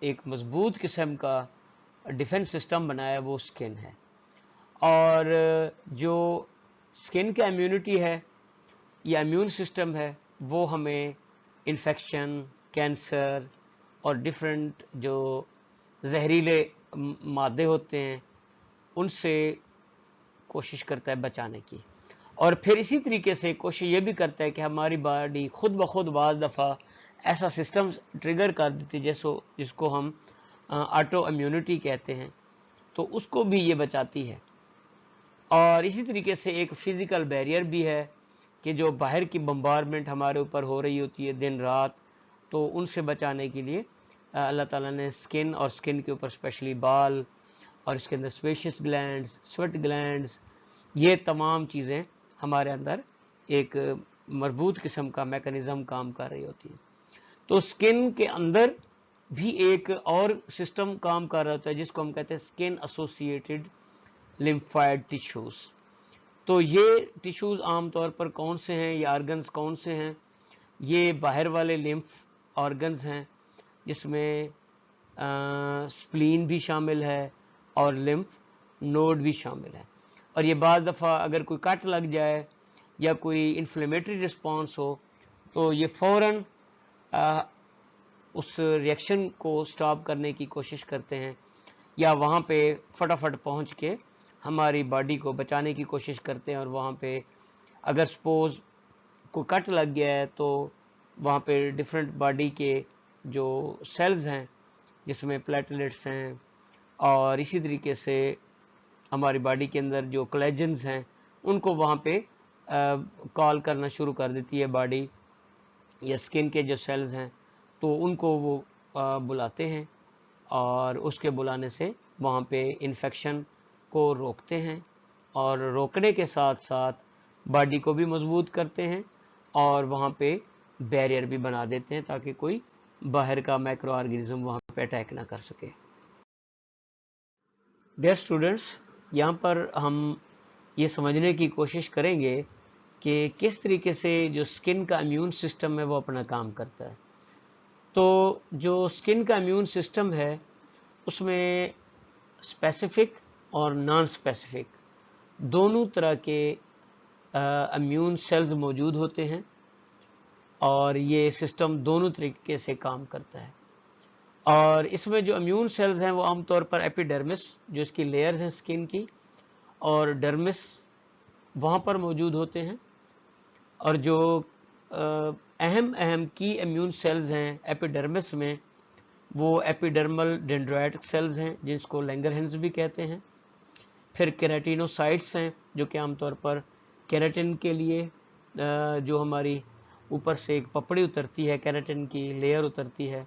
ایک مضبوط قسم کا ڈیفنس سسٹم بنایا وہ سکن ہے, اور جو سکن کا امیونٹی ہے یا امیون سسٹم ہے وہ ہمیں انفیکشن, کینسر اور ڈیفرنٹ جو زہریلے مادے ہوتے ہیں ان سے کوشش کرتا ہے بچانے کی, اور پھر اسی طریقے سے کوشش یہ بھی کرتا ہے کہ ہماری باڈی خود بخود بعض دفعہ ایسا سسٹم ٹریگر کر دیتی ہے جس کو ہم آٹو امیونٹی کہتے ہیں, تو اس کو بھی یہ بچاتی ہے. اور اسی طریقے سے ایک فزیکل بیریئر بھی ہے کہ جو باہر کی بمبارمنٹ ہمارے اوپر ہو رہی ہوتی ہے دن رات, تو ان سے بچانے کے لیے اللہ تعالیٰ نے سکن اور سکن کے اوپر اسپیشلی بال اور اس کے اندر سپیشس گلینڈز, سویٹ گلینڈز, یہ تمام چیزیں ہمارے اندر ایک مربوط قسم کا میکانزم کام کر رہی ہوتی ہے. تو سکن کے اندر بھی ایک اور سسٹم کام کر رہا ہوتا ہے جس کو ہم کہتے ہیں سکن ایسوسیٹڈ لمفائڈ ٹیشوز. تو یہ ٹیشوز عام طور پر کون سے ہیں, یہ آرگنز کون سے ہیں, یہ باہر والے لمف آرگنز ہیں جس میں سپلین بھی شامل ہے اور لمف نوڈ بھی شامل ہے. اور یہ بعض دفعہ اگر کوئی کٹ لگ جائے یا کوئی انفلیمیٹری رسپانس ہو تو یہ فوراً اس ریئیکشن کو سٹاپ کرنے کی کوشش کرتے ہیں یا وہاں پہ فٹافٹ پہنچ کے ہماری باڈی کو بچانے کی کوشش کرتے ہیں. اور وہاں پہ اگر سپوز کو کٹ لگ گیا ہے تو وہاں پہ ڈفرینٹ باڈی کے جو سیلز ہیں جس میں پلیٹلیٹس ہیں اور اسی طریقے سے ہماری باڈی کے اندر جو کولیجنز ہیں ان کو وہاں پہ کال کرنا شروع کر دیتی ہے باڈی یا اسکن کے جو سیلز ہیں تو ان کو وہ بلاتے ہیں اور اس کے بلانے سے وہاں پہ انفیکشن کو روکتے ہیں اور روکنے کے ساتھ ساتھ باڈی کو بھی مضبوط کرتے ہیں اور وہاں پہ بیریئر بھی بنا دیتے ہیں تاکہ کوئی باہر کا مائکرو آرگینزم وہاں پہ اٹیک نہ کر سکے. ڈیئر اسٹوڈنٹس، یہاں پر ہم یہ سمجھنے کی کوشش کریں گے کہ کس طریقے سے جو اسکن کا امیون سسٹم ہے وہ اپنا کام کرتا ہے. تو جو اسکن کا امیون سسٹم ہے اس میں اسپیسیفک اور نان اسپیسیفک دونوں طرح کے امیون سیلز موجود ہوتے ہیں اور یہ سسٹم دونوں طریقے سے کام کرتا ہے. اور اس میں جو امیون سیلز ہیں وہ عام طور پر ایپیڈرمس جو اس کی لیئرز ہیں اسکن کی اور ڈرمس وہاں پر موجود ہوتے ہیں. اور جو اہم کی امیون سیلز ہیں ایپیڈرمس میں وہ ایپیڈرمل ڈینڈرائٹک سیلز ہیں جس کو لینگرہنز بھی کہتے ہیں. پھر کیراٹینوسائٹس ہیں جو کہ عام طور پر کیراٹن کے لیے جو ہماری اوپر سے ایک پپڑی اترتی ہے کیراٹن کی لیئر اترتی ہے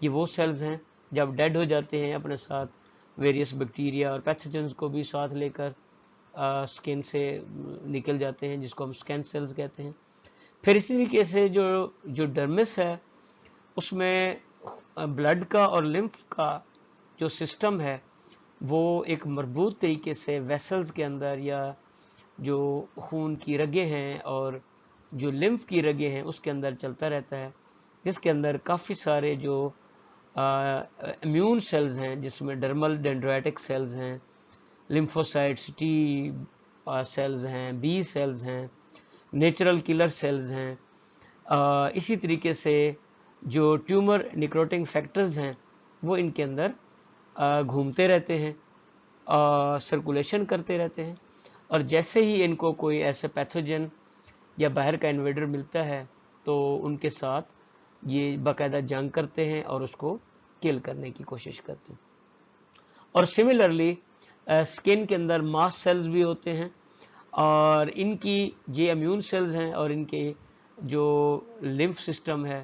یہ وہ سیلز ہیں. جب ڈیڈ ہو جاتے ہیں اپنے ساتھ ویریس بیکٹیریا اور پیتھوجنز کو بھی ساتھ لے کر سکن سے نکل جاتے ہیں جس کو ہم سکن سیلز کہتے ہیں. پھر اسی طریقے سے جو ڈرمس ہے اس میں بلڈ کا اور لمف کا جو سسٹم ہے وہ ایک مربوط طریقے سے ویسلز کے اندر یا جو خون کی رگیں ہیں اور جو لمف کی رگیں ہیں اس کے اندر چلتا رہتا ہے جس کے اندر کافی سارے جو امیون سیلز ہیں جس میں ڈرمل ڈینڈرائٹک سیلز ہیں لمفوسائٹس ٹی سیلز ہیں بی سیلز ہیں نیچرل کلر سیلز ہیں. اسی طریقے سے جو ٹیومر نیکروٹنگ فیکٹرز ہیں وہ ان کے اندر گھومتے رہتے ہیں سرکولیشن کرتے رہتے ہیں اور جیسے ہی ان کو کوئی ایسے پیتھوجن یا باہر کا انویڈر ملتا ہے تو ان کے ساتھ یہ باقاعدہ جنگ کرتے ہیں اور اس کو کل کرنے کی کوشش کرتے ہیں. اور سملرلی اسکن کے اندر ماسٹ سیلز بھی ہوتے ہیں اور ان کی یہ امیون سیلز ہیں اور ان کے جو لمف سسٹم ہے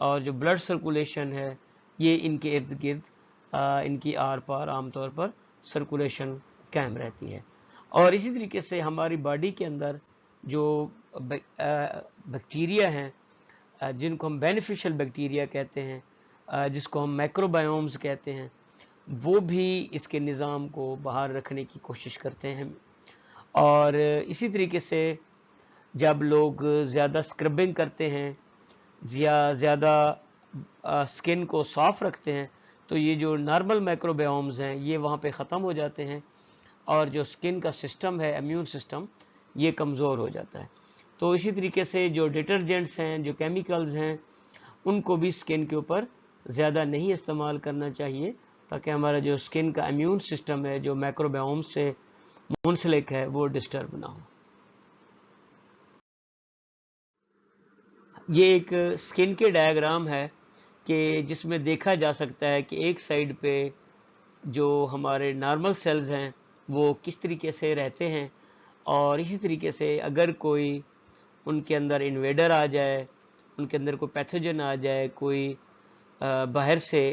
اور جو بلڈ سرکولیشن ہے یہ ان کے ارد گرد ان کی آر پار عام طور پر سرکولیشن قائم رہتی ہے. اور اسی طریقے سے ہماری باڈی کے اندر جو بیکٹیریا ہیں جن کو ہم بینیفیشل بیکٹیریا کہتے ہیں جس کو ہم مائکروبائومز کہتے ہیں وہ بھی اس کے نظام کو باہر رکھنے کی کوشش کرتے ہیں. اور اسی طریقے سے جب لوگ زیادہ اسکربنگ کرتے ہیں یا زیادہ اسکن کو صاف رکھتے ہیں تو یہ جو نارمل مائکروبائومز ہیں یہ وہاں پہ ختم ہو جاتے ہیں اور جو اسکن کا سسٹم ہے امیون سسٹم یہ کمزور ہو جاتا ہے. تو اسی طریقے سے جو ڈٹرجنٹس ہیں جو کیمیکلز ہیں ان کو بھی اسکن کے اوپر زیادہ نہیں استعمال کرنا چاہیے تاکہ ہمارا جو اسکن کا امیون سسٹم ہے جو مائکروبائوم سے منسلک ہے وہ ڈسٹرب نہ ہو. یہ ایک اسکن کے ڈائیگرام ہے کہ جس میں دیکھا جا سکتا ہے کہ ایک سائیڈ پہ جو ہمارے نارمل سیلز ہیں وہ کس طریقے سے رہتے ہیں اور اسی طریقے سے اگر کوئی ان کے اندر انویڈر آ جائے ان کے اندر کوئی پیتھوجن آ جائے کوئی باہر سے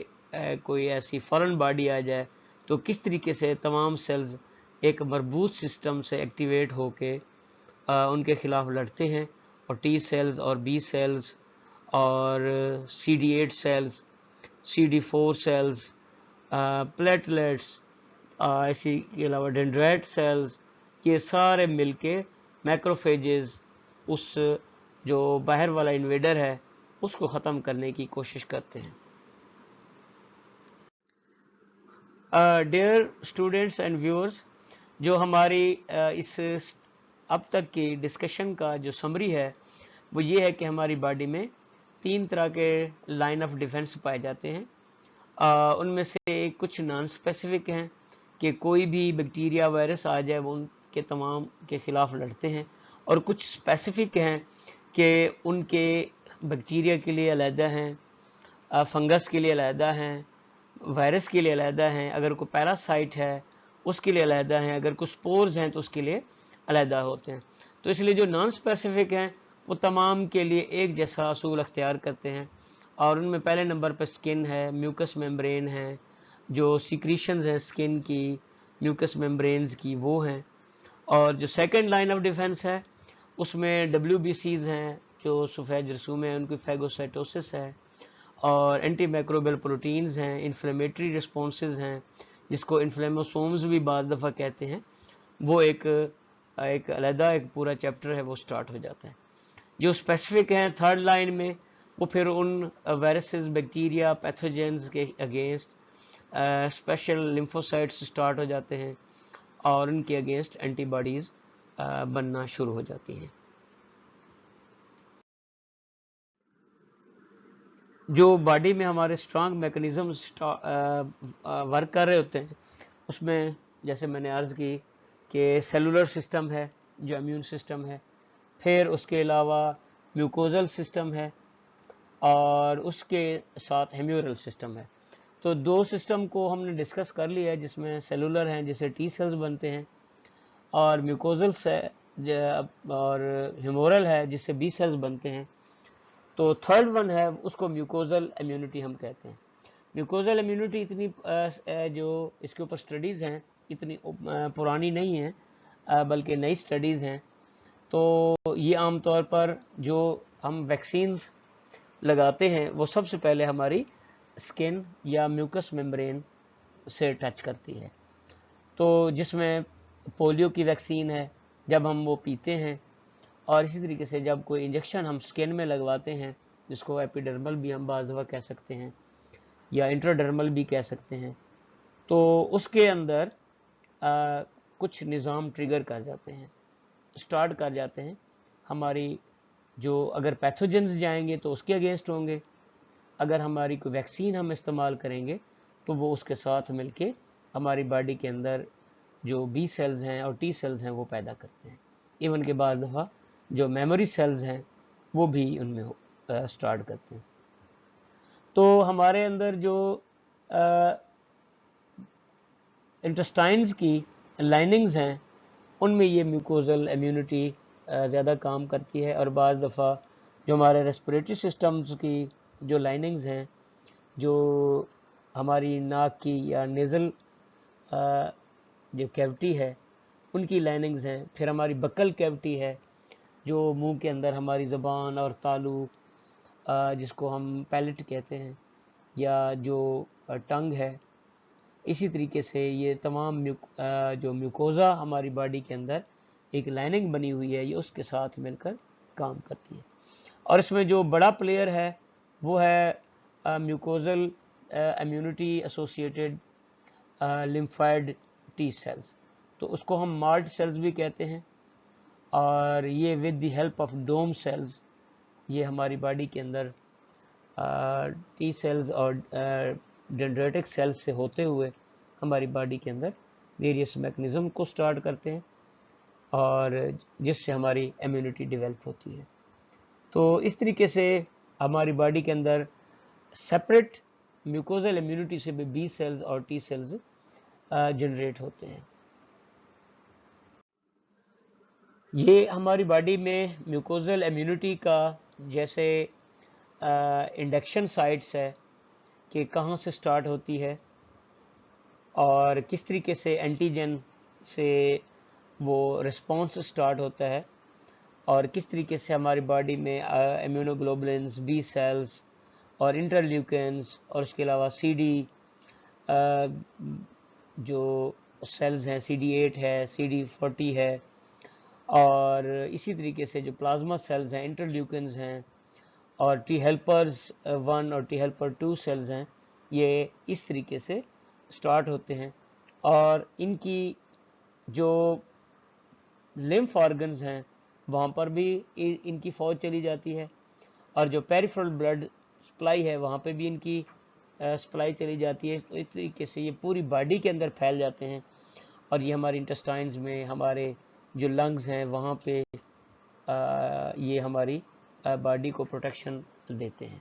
کوئی ایسی فارن باڈی آ جائے تو کس طریقے سے تمام سیلز ایک مربوط سسٹم سے ایکٹیویٹ ہو کے ان کے خلاف لڑتے ہیں اور ٹی سیلز اور بی سیلز اور CD8 sales CD4 sales platelets اسی کے علاوہ ڈینڈرائٹ سیلز یہ سارے مل کے مائکروفیجز اس جو باہر والا انویڈر ہے اس کو ختم کرنے کی کوشش کرتے ہیں. ڈیئر اسٹوڈنٹس اینڈ ویورز، جو ہماری اس اب تک کی ڈسکشن کا جو سمری ہے وہ یہ ہے کہ ہماری باڈی میں 3 طرح کے لائن آف ڈیفنس پائے جاتے ہیں. ان میں سے کچھ نان اسپیسیفک ہیں کہ کوئی بھی بیکٹیریا وائرس آ جائے وہ ان کے تمام کے خلاف لڑتے ہیں، اور کچھ اسپیسیفک ہیں کہ ان کے بیکٹیریا کے لیے علیحدہ ہیں، فنگس کے لیے علیحدہ ہیں، وائرس کے لیے علیحدہ ہیں، اگر کوئی پیراسائٹ ہے اس کے لیے علیحدہ ہیں، اگر کچھ سپورز ہیں تو اس کے لیے علیحدہ ہوتے ہیں. تو اس لیے جو نان اسپیسیفک ہیں وہ تمام کے لیے ایک جیسا اصول اختیار کرتے ہیں، اور ان میں پہلے نمبر پہ سکن ہے، میوکس ممبرین ہے، جو سیکریشنز ہیں سکن کی میوکس ممبرینز کی وہ ہیں. اور جو سیکنڈ لائن آف ڈیفنس ہے اس میں WBCs ہیں جو سفید رسوم ہیں، ان کی فیگوسائٹوسس ہے، اور اینٹی مائکروبیل پروٹینز ہیں، انفلیمیٹری رسپونسز ہیں جس کو انفلیموسومز بھی بعض دفعہ کہتے ہیں، وہ ایک علیحدہ ایک پورا چیپٹر ہے وہ سٹارٹ ہو جاتا ہے. جو اسپیسیفک ہیں تھرڈ لائن میں وہ پھر ان وائرسز بیکٹیریا پیتھوجنز کے اگینسٹ اسپیشل لیمفوسائٹس سٹارٹ ہو جاتے ہیں اور ان کے اگینسٹ اینٹی باڈیز بننا شروع ہو جاتی ہیں. جو باڈی میں ہمارے اسٹرانگ میکنزم ورک کر رہے ہوتے ہیں اس میں جیسے میں نے عرض کی کہ سیلولر سسٹم ہے جو امیون سسٹم ہے، پھر اس کے علاوہ میوکوزل سسٹم ہے، اور اس کے ساتھ ہیمیورل سسٹم ہے. تو 2 سسٹم کو ہم نے ڈسکس کر لیا ہے جس میں سیلولر ہیں جسے ٹی سیلز بنتے ہیں، اور میوکوزل سے اور ہیمورل ہے جس سے بی سیلز بنتے ہیں. تو تھرڈ ون ہے اس کو میوکوزل امیونٹی ہم کہتے ہیں. میوکوزل امیونٹی اتنی جو اس کے اوپر سٹڈیز ہیں اتنی پرانی نہیں ہیں بلکہ نئی سٹڈیز ہیں. تو یہ عام طور پر جو ہم ویکسینز لگاتے ہیں وہ سب سے پہلے ہماری سکن یا میوکس ممبرین سے ٹچ کرتی ہے. تو جس میں پولیو کی ویکسین ہے جب ہم وہ پیتے ہیں، اور اسی طریقے سے جب کوئی انجیکشن ہم سکن میں لگواتے ہیں جس کو ایپیڈرمل بھی ہم بعض دفعہ کہہ سکتے ہیں یا انٹراڈرمل بھی کہہ سکتے ہیں، تو اس کے اندر کچھ نظام ٹریگر کر جاتے ہیں، سٹارٹ کر جاتے ہیں. ہماری جو اگر پیتھوجنز جائیں گے تو اس کے اگینسٹ ہوں گے، اگر ہماری کوئی ویکسین ہم استعمال کریں گے تو وہ اس کے ساتھ مل کے ہماری باڈی کے اندر جو بی سیلز ہیں اور ٹی سیلز ہیں وہ پیدا کرتے ہیں. ایون کے بعد دفعہ جو میموری سیلز ہیں وہ بھی ان میں سٹارٹ کرتے ہیں. تو ہمارے اندر جو انٹسٹائنز کی لائننگز ہیں ان میں یہ میوکوزل امیونٹی زیادہ کام کرتی ہے، اور بعض دفعہ جو ہمارے ریسپریٹری سسٹمز کی جو لائننگز ہیں، جو ہماری ناک کی یا نیزل جو کیوٹی ہے ان کی لائننگز ہیں، پھر ہماری بکل کیوٹی ہے جو منہ کے اندر ہماری زبان اور تالو جس کو ہم پیلٹ کہتے ہیں، یا جو ٹنگ ہے، اسی طریقے سے یہ تمام جو میوکوزا ہماری باڈی کے اندر ایک لائننگ بنی ہوئی ہے یہ اس کے ساتھ مل کر کام کرتی ہے. اور اس میں جو بڑا پلیئر ہے وہ ہے میوکوزل امیونٹی ایسوسیٹڈ لمفائڈ ٹی سیلز. تو اس کو ہم مارٹ سیلز بھی کہتے ہیں، اور یہ ود دی ہیلپ آف ڈوم سیلز یہ ہماری باڈی کے اندر ٹی سیلز اور ڈینڈریٹک سیلز سے ہوتے ہوئے ہماری باڈی کے اندر ویریس میکنزم کو سٹارٹ کرتے ہیں، اور جس سے ہماری امیونٹی ڈیولپ ہوتی ہے. تو اس طریقے سے ہماری باڈی کے اندر سپریٹ میوکوزل امیونٹی سے بھی بی سیلز اور ٹی سیلز جنریٹ ہوتے ہیں. یہ ہماری باڈی میں میوکوزل امیونٹی کا جیسے انڈکشن سائٹس ہے کہ کہاں سے سٹارٹ ہوتی ہے اور کس طریقے سے اینٹیجن سے وہ رسپانس سٹارٹ ہوتا ہے، اور کس طریقے سے ہماری باڈی میں امیونوگلوبولنز، بی سیلز اور انٹرلیوکنز اور اس کے علاوہ CD جو سیلز ہیں CD8 ہے، CD40 ہے، اور اسی طریقے سے جو پلازما سیلز ہیں، انٹرلیوکنز ہیں، اور ٹی ہیلپرز 1 اور ٹی ہیلپر 2 سیلز ہیں، یہ اس طریقے سے سٹارٹ ہوتے ہیں. اور ان کی جو لمف آرگنز ہیں وہاں پر بھی ان کی فوج چلی جاتی ہے، اور جو پیریفرل بلڈ سپلائی ہے وہاں پہ بھی ان کی سپلائی چلی جاتی ہے. تو اس طریقے سے یہ پوری باڈی کے اندر پھیل جاتے ہیں، اور یہ ہماری انٹسٹائنز میں، ہمارے جو لنگز ہیں وہاں پہ یہ ہماری باڈی کو پروٹیکشن دیتے ہیں.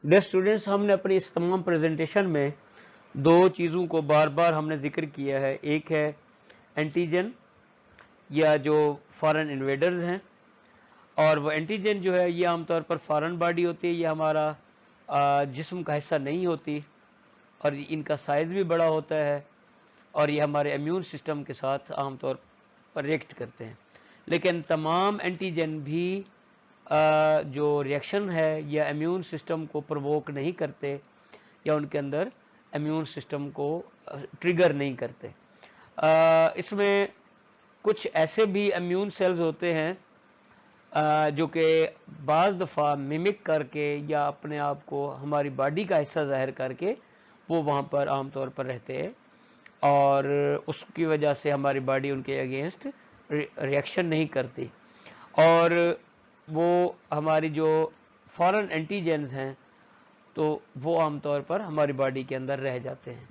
ڈیئر اسٹوڈینٹس، ہم نے اپنی اس تمام پریزنٹیشن میں دو چیزوں کو بار بار ہم نے ذکر کیا ہے. ایک ہے اینٹیجن یا جو فارن انویڈرز ہیں، اور وہ اینٹیجن جو ہے یہ عام طور پر فارن باڈی ہوتی ہے، یہ ہمارا جسم کا حصہ نہیں ہوتی، اور ان کا سائز بھی بڑا ہوتا ہے، اور یہ ہمارے امیون سسٹم کے ساتھ عام طور پر ریئیکٹ کرتے ہیں. لیکن تمام اینٹیجن بھی جو ریئیکشن ہے یا امیون سسٹم کو پرووک نہیں کرتے، یا ان کے اندر امیون سسٹم کو ٹریگر نہیں کرتے. اس میں کچھ ایسے بھی امیون سیلز ہوتے ہیں جو کہ بعض دفعہ ممک کر کے یا اپنے آپ کو ہماری باڈی کا حصہ ظاہر کر کے وہ وہاں پر عام طور پر رہتے ہیں، اور اس کی وجہ سے ہماری باڈی ان کے اگینسٹ ریئیکشن نہیں کرتی، اور وہ ہماری جو فارن اینٹیجنز ہیں تو وہ عام طور پر ہماری باڈی کے اندر رہ جاتے ہیں.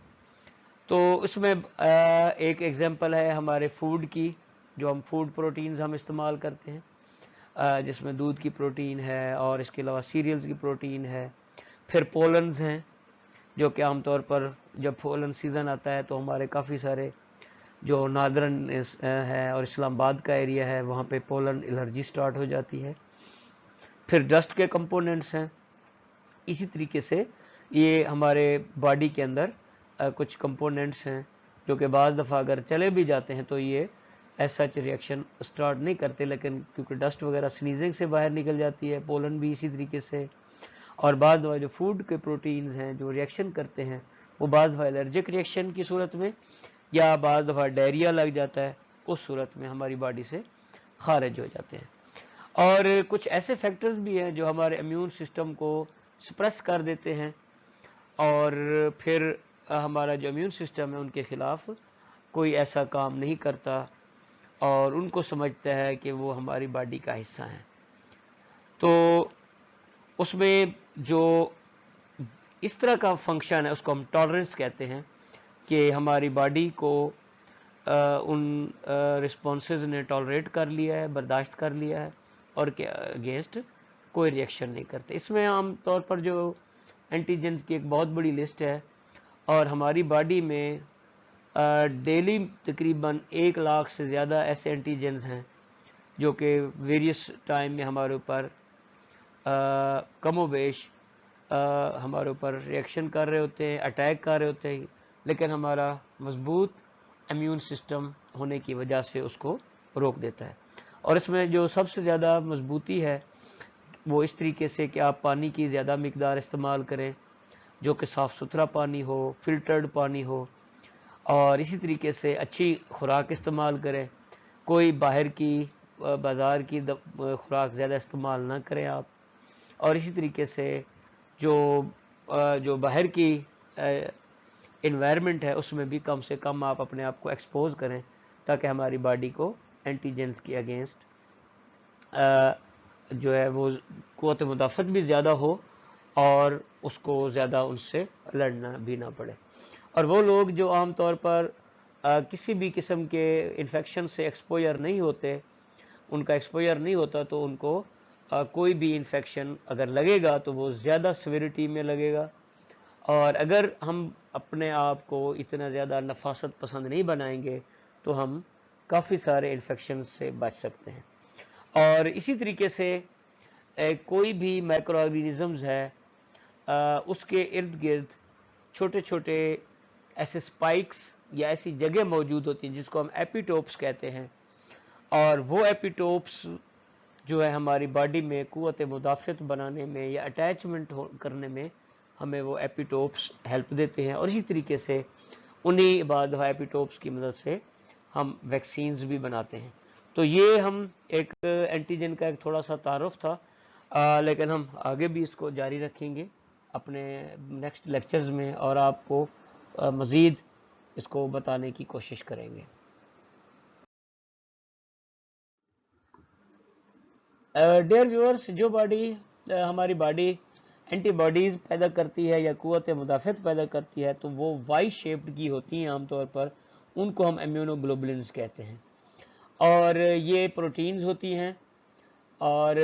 تو اس میں ایک ایگزامپل ہے ہمارے فوڈ کی، جو ہم فوڈ پروٹینز ہم استعمال کرتے ہیں، جس میں دودھ کی پروٹین ہے، اور اس کے علاوہ سیریلز کی پروٹین ہے. پھر پولنز ہیں، جو کہ عام طور پر جب پولن سیزن آتا ہے تو ہمارے کافی سارے جو نادرن ہے اور اسلام آباد کا ایریا ہے وہاں پہ پولن الرجی سٹارٹ ہو جاتی ہے. پھر ڈسٹ کے کمپوننٹس ہیں. اسی طریقے سے یہ ہمارے باڈی کے اندر کچھ کمپوننٹس ہیں جو کہ بعض دفعہ اگر چلے بھی جاتے ہیں تو یہ ایسا ریئیکشن سٹارٹ نہیں کرتے، لیکن کیونکہ ڈسٹ وغیرہ سنیزنگ سے باہر نکل جاتی ہے، پولن بھی اسی طریقے سے. اور بعض دفعہ جو فوڈ کے پروٹینز ہیں جو ریئیکشن کرتے ہیں وہ بعض دفعہ الرجک ریئیکشن کی صورت میں، یا بعض دفعہ ڈائریا لگ جاتا ہے، اس صورت میں ہماری باڈی سے خارج ہو جاتے ہیں. اور کچھ ایسے فیکٹرز بھی ہیں جو ہمارے امیون سسٹم کو سپریس کر دیتے ہیں، اور پھر ہمارا جو امیون سسٹم ہے ان کے خلاف کوئی ایسا کام نہیں کرتا، اور ان کو سمجھتا ہے کہ وہ ہماری باڈی کا حصہ ہیں. تو اس میں جو اس طرح کا فنکشن ہے اس کو ہم ٹالرنس کہتے ہیں، کہ ہماری باڈی کو ان رسپانسز نے ٹالریٹ کر لیا ہے، برداشت کر لیا ہے، اور کے اگینسٹ کوئی ریئیکشن نہیں کرتے. اس میں عام طور پر جو اینٹیجنز کی ایک بہت بڑی لسٹ ہے، اور ہماری باڈی میں ڈیلی تقریباً 1,00,000 سے زیادہ ایسے اینٹیجنز ہیں جو کہ ویریس ٹائم میں ہمارے اوپر کم و بیش ہمارے اوپر ریئیکشن کر رہے ہوتے ہیں، اٹیک کر رہے ہوتے ہیں، لیکن ہمارا مضبوط امیون سسٹم ہونے کی وجہ سے اس کو روک دیتا ہے. اور اس میں جو سب سے زیادہ مضبوطی ہے وہ اس طریقے سے کہ آپ پانی کی زیادہ مقدار استعمال کریں، جو کہ صاف ستھرا پانی ہو، فلٹرڈ پانی ہو، اور اسی طریقے سے اچھی خوراک استعمال کریں. کوئی باہر کی بازار کی خوراک زیادہ استعمال نہ کریں آپ. اور اسی طریقے سے جو باہر کی انوائرمنٹ ہے اس میں بھی کم سے کم آپ اپنے آپ کو ایکسپوز کریں، تاکہ ہماری باڈی کو اینٹیجنز کے اگینسٹ جو ہے وہ قوت مدافعت بھی زیادہ ہو، اور اس کو زیادہ ان سے لڑنا بھی نہ پڑے. اور وہ لوگ جو عام طور پر کسی بھی قسم کے انفیکشن سے ایکسپوجر نہیں ہوتے، ان کا ایکسپوجر نہیں ہوتا، تو ان کو کوئی بھی انفیکشن اگر لگے گا تو وہ زیادہ سیویرٹی میں لگے گا. اور اگر ہم اپنے آپ کو اتنا زیادہ نفاست پسند نہیں بنائیں گے تو ہم کافی سارے انفیکشن سے بچ سکتے ہیں. اور اسی طریقے سے کوئی بھی مائکرو آرگینزمز ہے، اس کے ارد گرد چھوٹے چھوٹے ایسے سپائکس یا ایسی جگہ موجود ہوتی ہیں جس کو ہم ایپیٹوپس کہتے ہیں. اور وہ ایپیٹوپس جو ہے ہماری باڈی میں قوت مدافعت بنانے میں یا اٹیچمنٹ کرنے میں ہمیں وہ ایپیٹوپس ہیلپ دیتے ہیں. اور اسی طریقے سے انہی بعد ایپیٹوپس کی مدد سے ہم ویکسینز بھی بناتے ہیں. تو یہ ہم ایک اینٹیجن کا ایک تھوڑا سا تعارف تھا، لیکن ہم آگے بھی اس کو جاری رکھیں گے اپنے نیکسٹ لیکچرز میں، اور آپ کو مزید اس کو بتانے کی کوشش کریں گے۔ ڈیئر ویورز، جو ہماری باڈی اینٹی باڈیز پیدا کرتی ہے یا قوت مدافعت پیدا کرتی ہے تو وہ وائی شیپڈ کی ہوتی ہیں عام طور پر، ان کو ہم امیونو گلوبولنز کہتے ہیں، اور یہ پروٹینز ہوتی ہیں، اور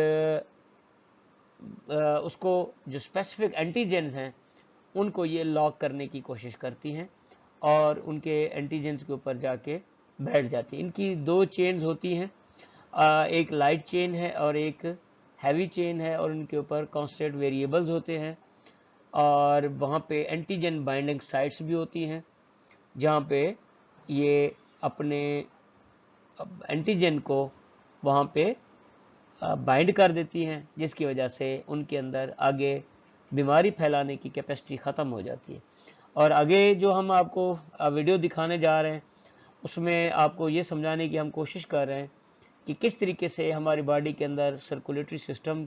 اس کو جو اسپیسیفک اینٹیجنز ہیں ان کو یہ لاک کرنے کی کوشش کرتی ہیں اور ان کے اینٹیجنز کے اوپر جا کے بیٹھ جاتی ہیں۔ ان کی دو چینز ہوتی ہیں، ایک لائٹ چین ہے اور ایک ہیوی چین ہے، اور ان کے اوپر کانسٹنٹ ویریبلز ہوتے ہیں، اور وہاں پہ اینٹیجن بائنڈنگ سائٹس بھی ہوتی ہیں جہاں پہ یہ اپنے اینٹیجن کو وہاں پہ بائنڈ کر دیتی ہیں، جس کی وجہ سے ان کے اندر آگے بیماری پھیلانے کی کیپیسٹی ختم ہو جاتی ہے۔ اور آگے جو ہم آپ کو ویڈیو دکھانے جا رہے ہیں اس میں آپ کو یہ سمجھانے کی ہم کوشش کر رہے ہیں کہ کس طریقے سے ہماری باڈی کے اندر سرکولیٹری سسٹم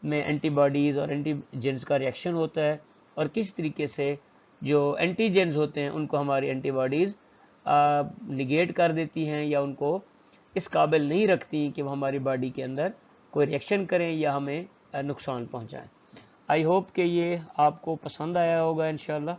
میں اینٹی باڈیز اور اینٹی جنز کا ریئیکشن ہوتا ہے، اور کس طریقے سے جو اینٹی جنز ہوتے ہیں ان کو ہماری اینٹی باڈیز نگیٹ کر دیتی ہیں یا ان کو اس قابل نہیں رکھتی کہ وہ ہماری باڈی کے اندر کوئی ریئیکشن کریں یا ہمیں نقصان پہنچائیں۔ آئی ہوپ کہ یہ آپ کو پسند آیا ہوگا انشاءاللہ۔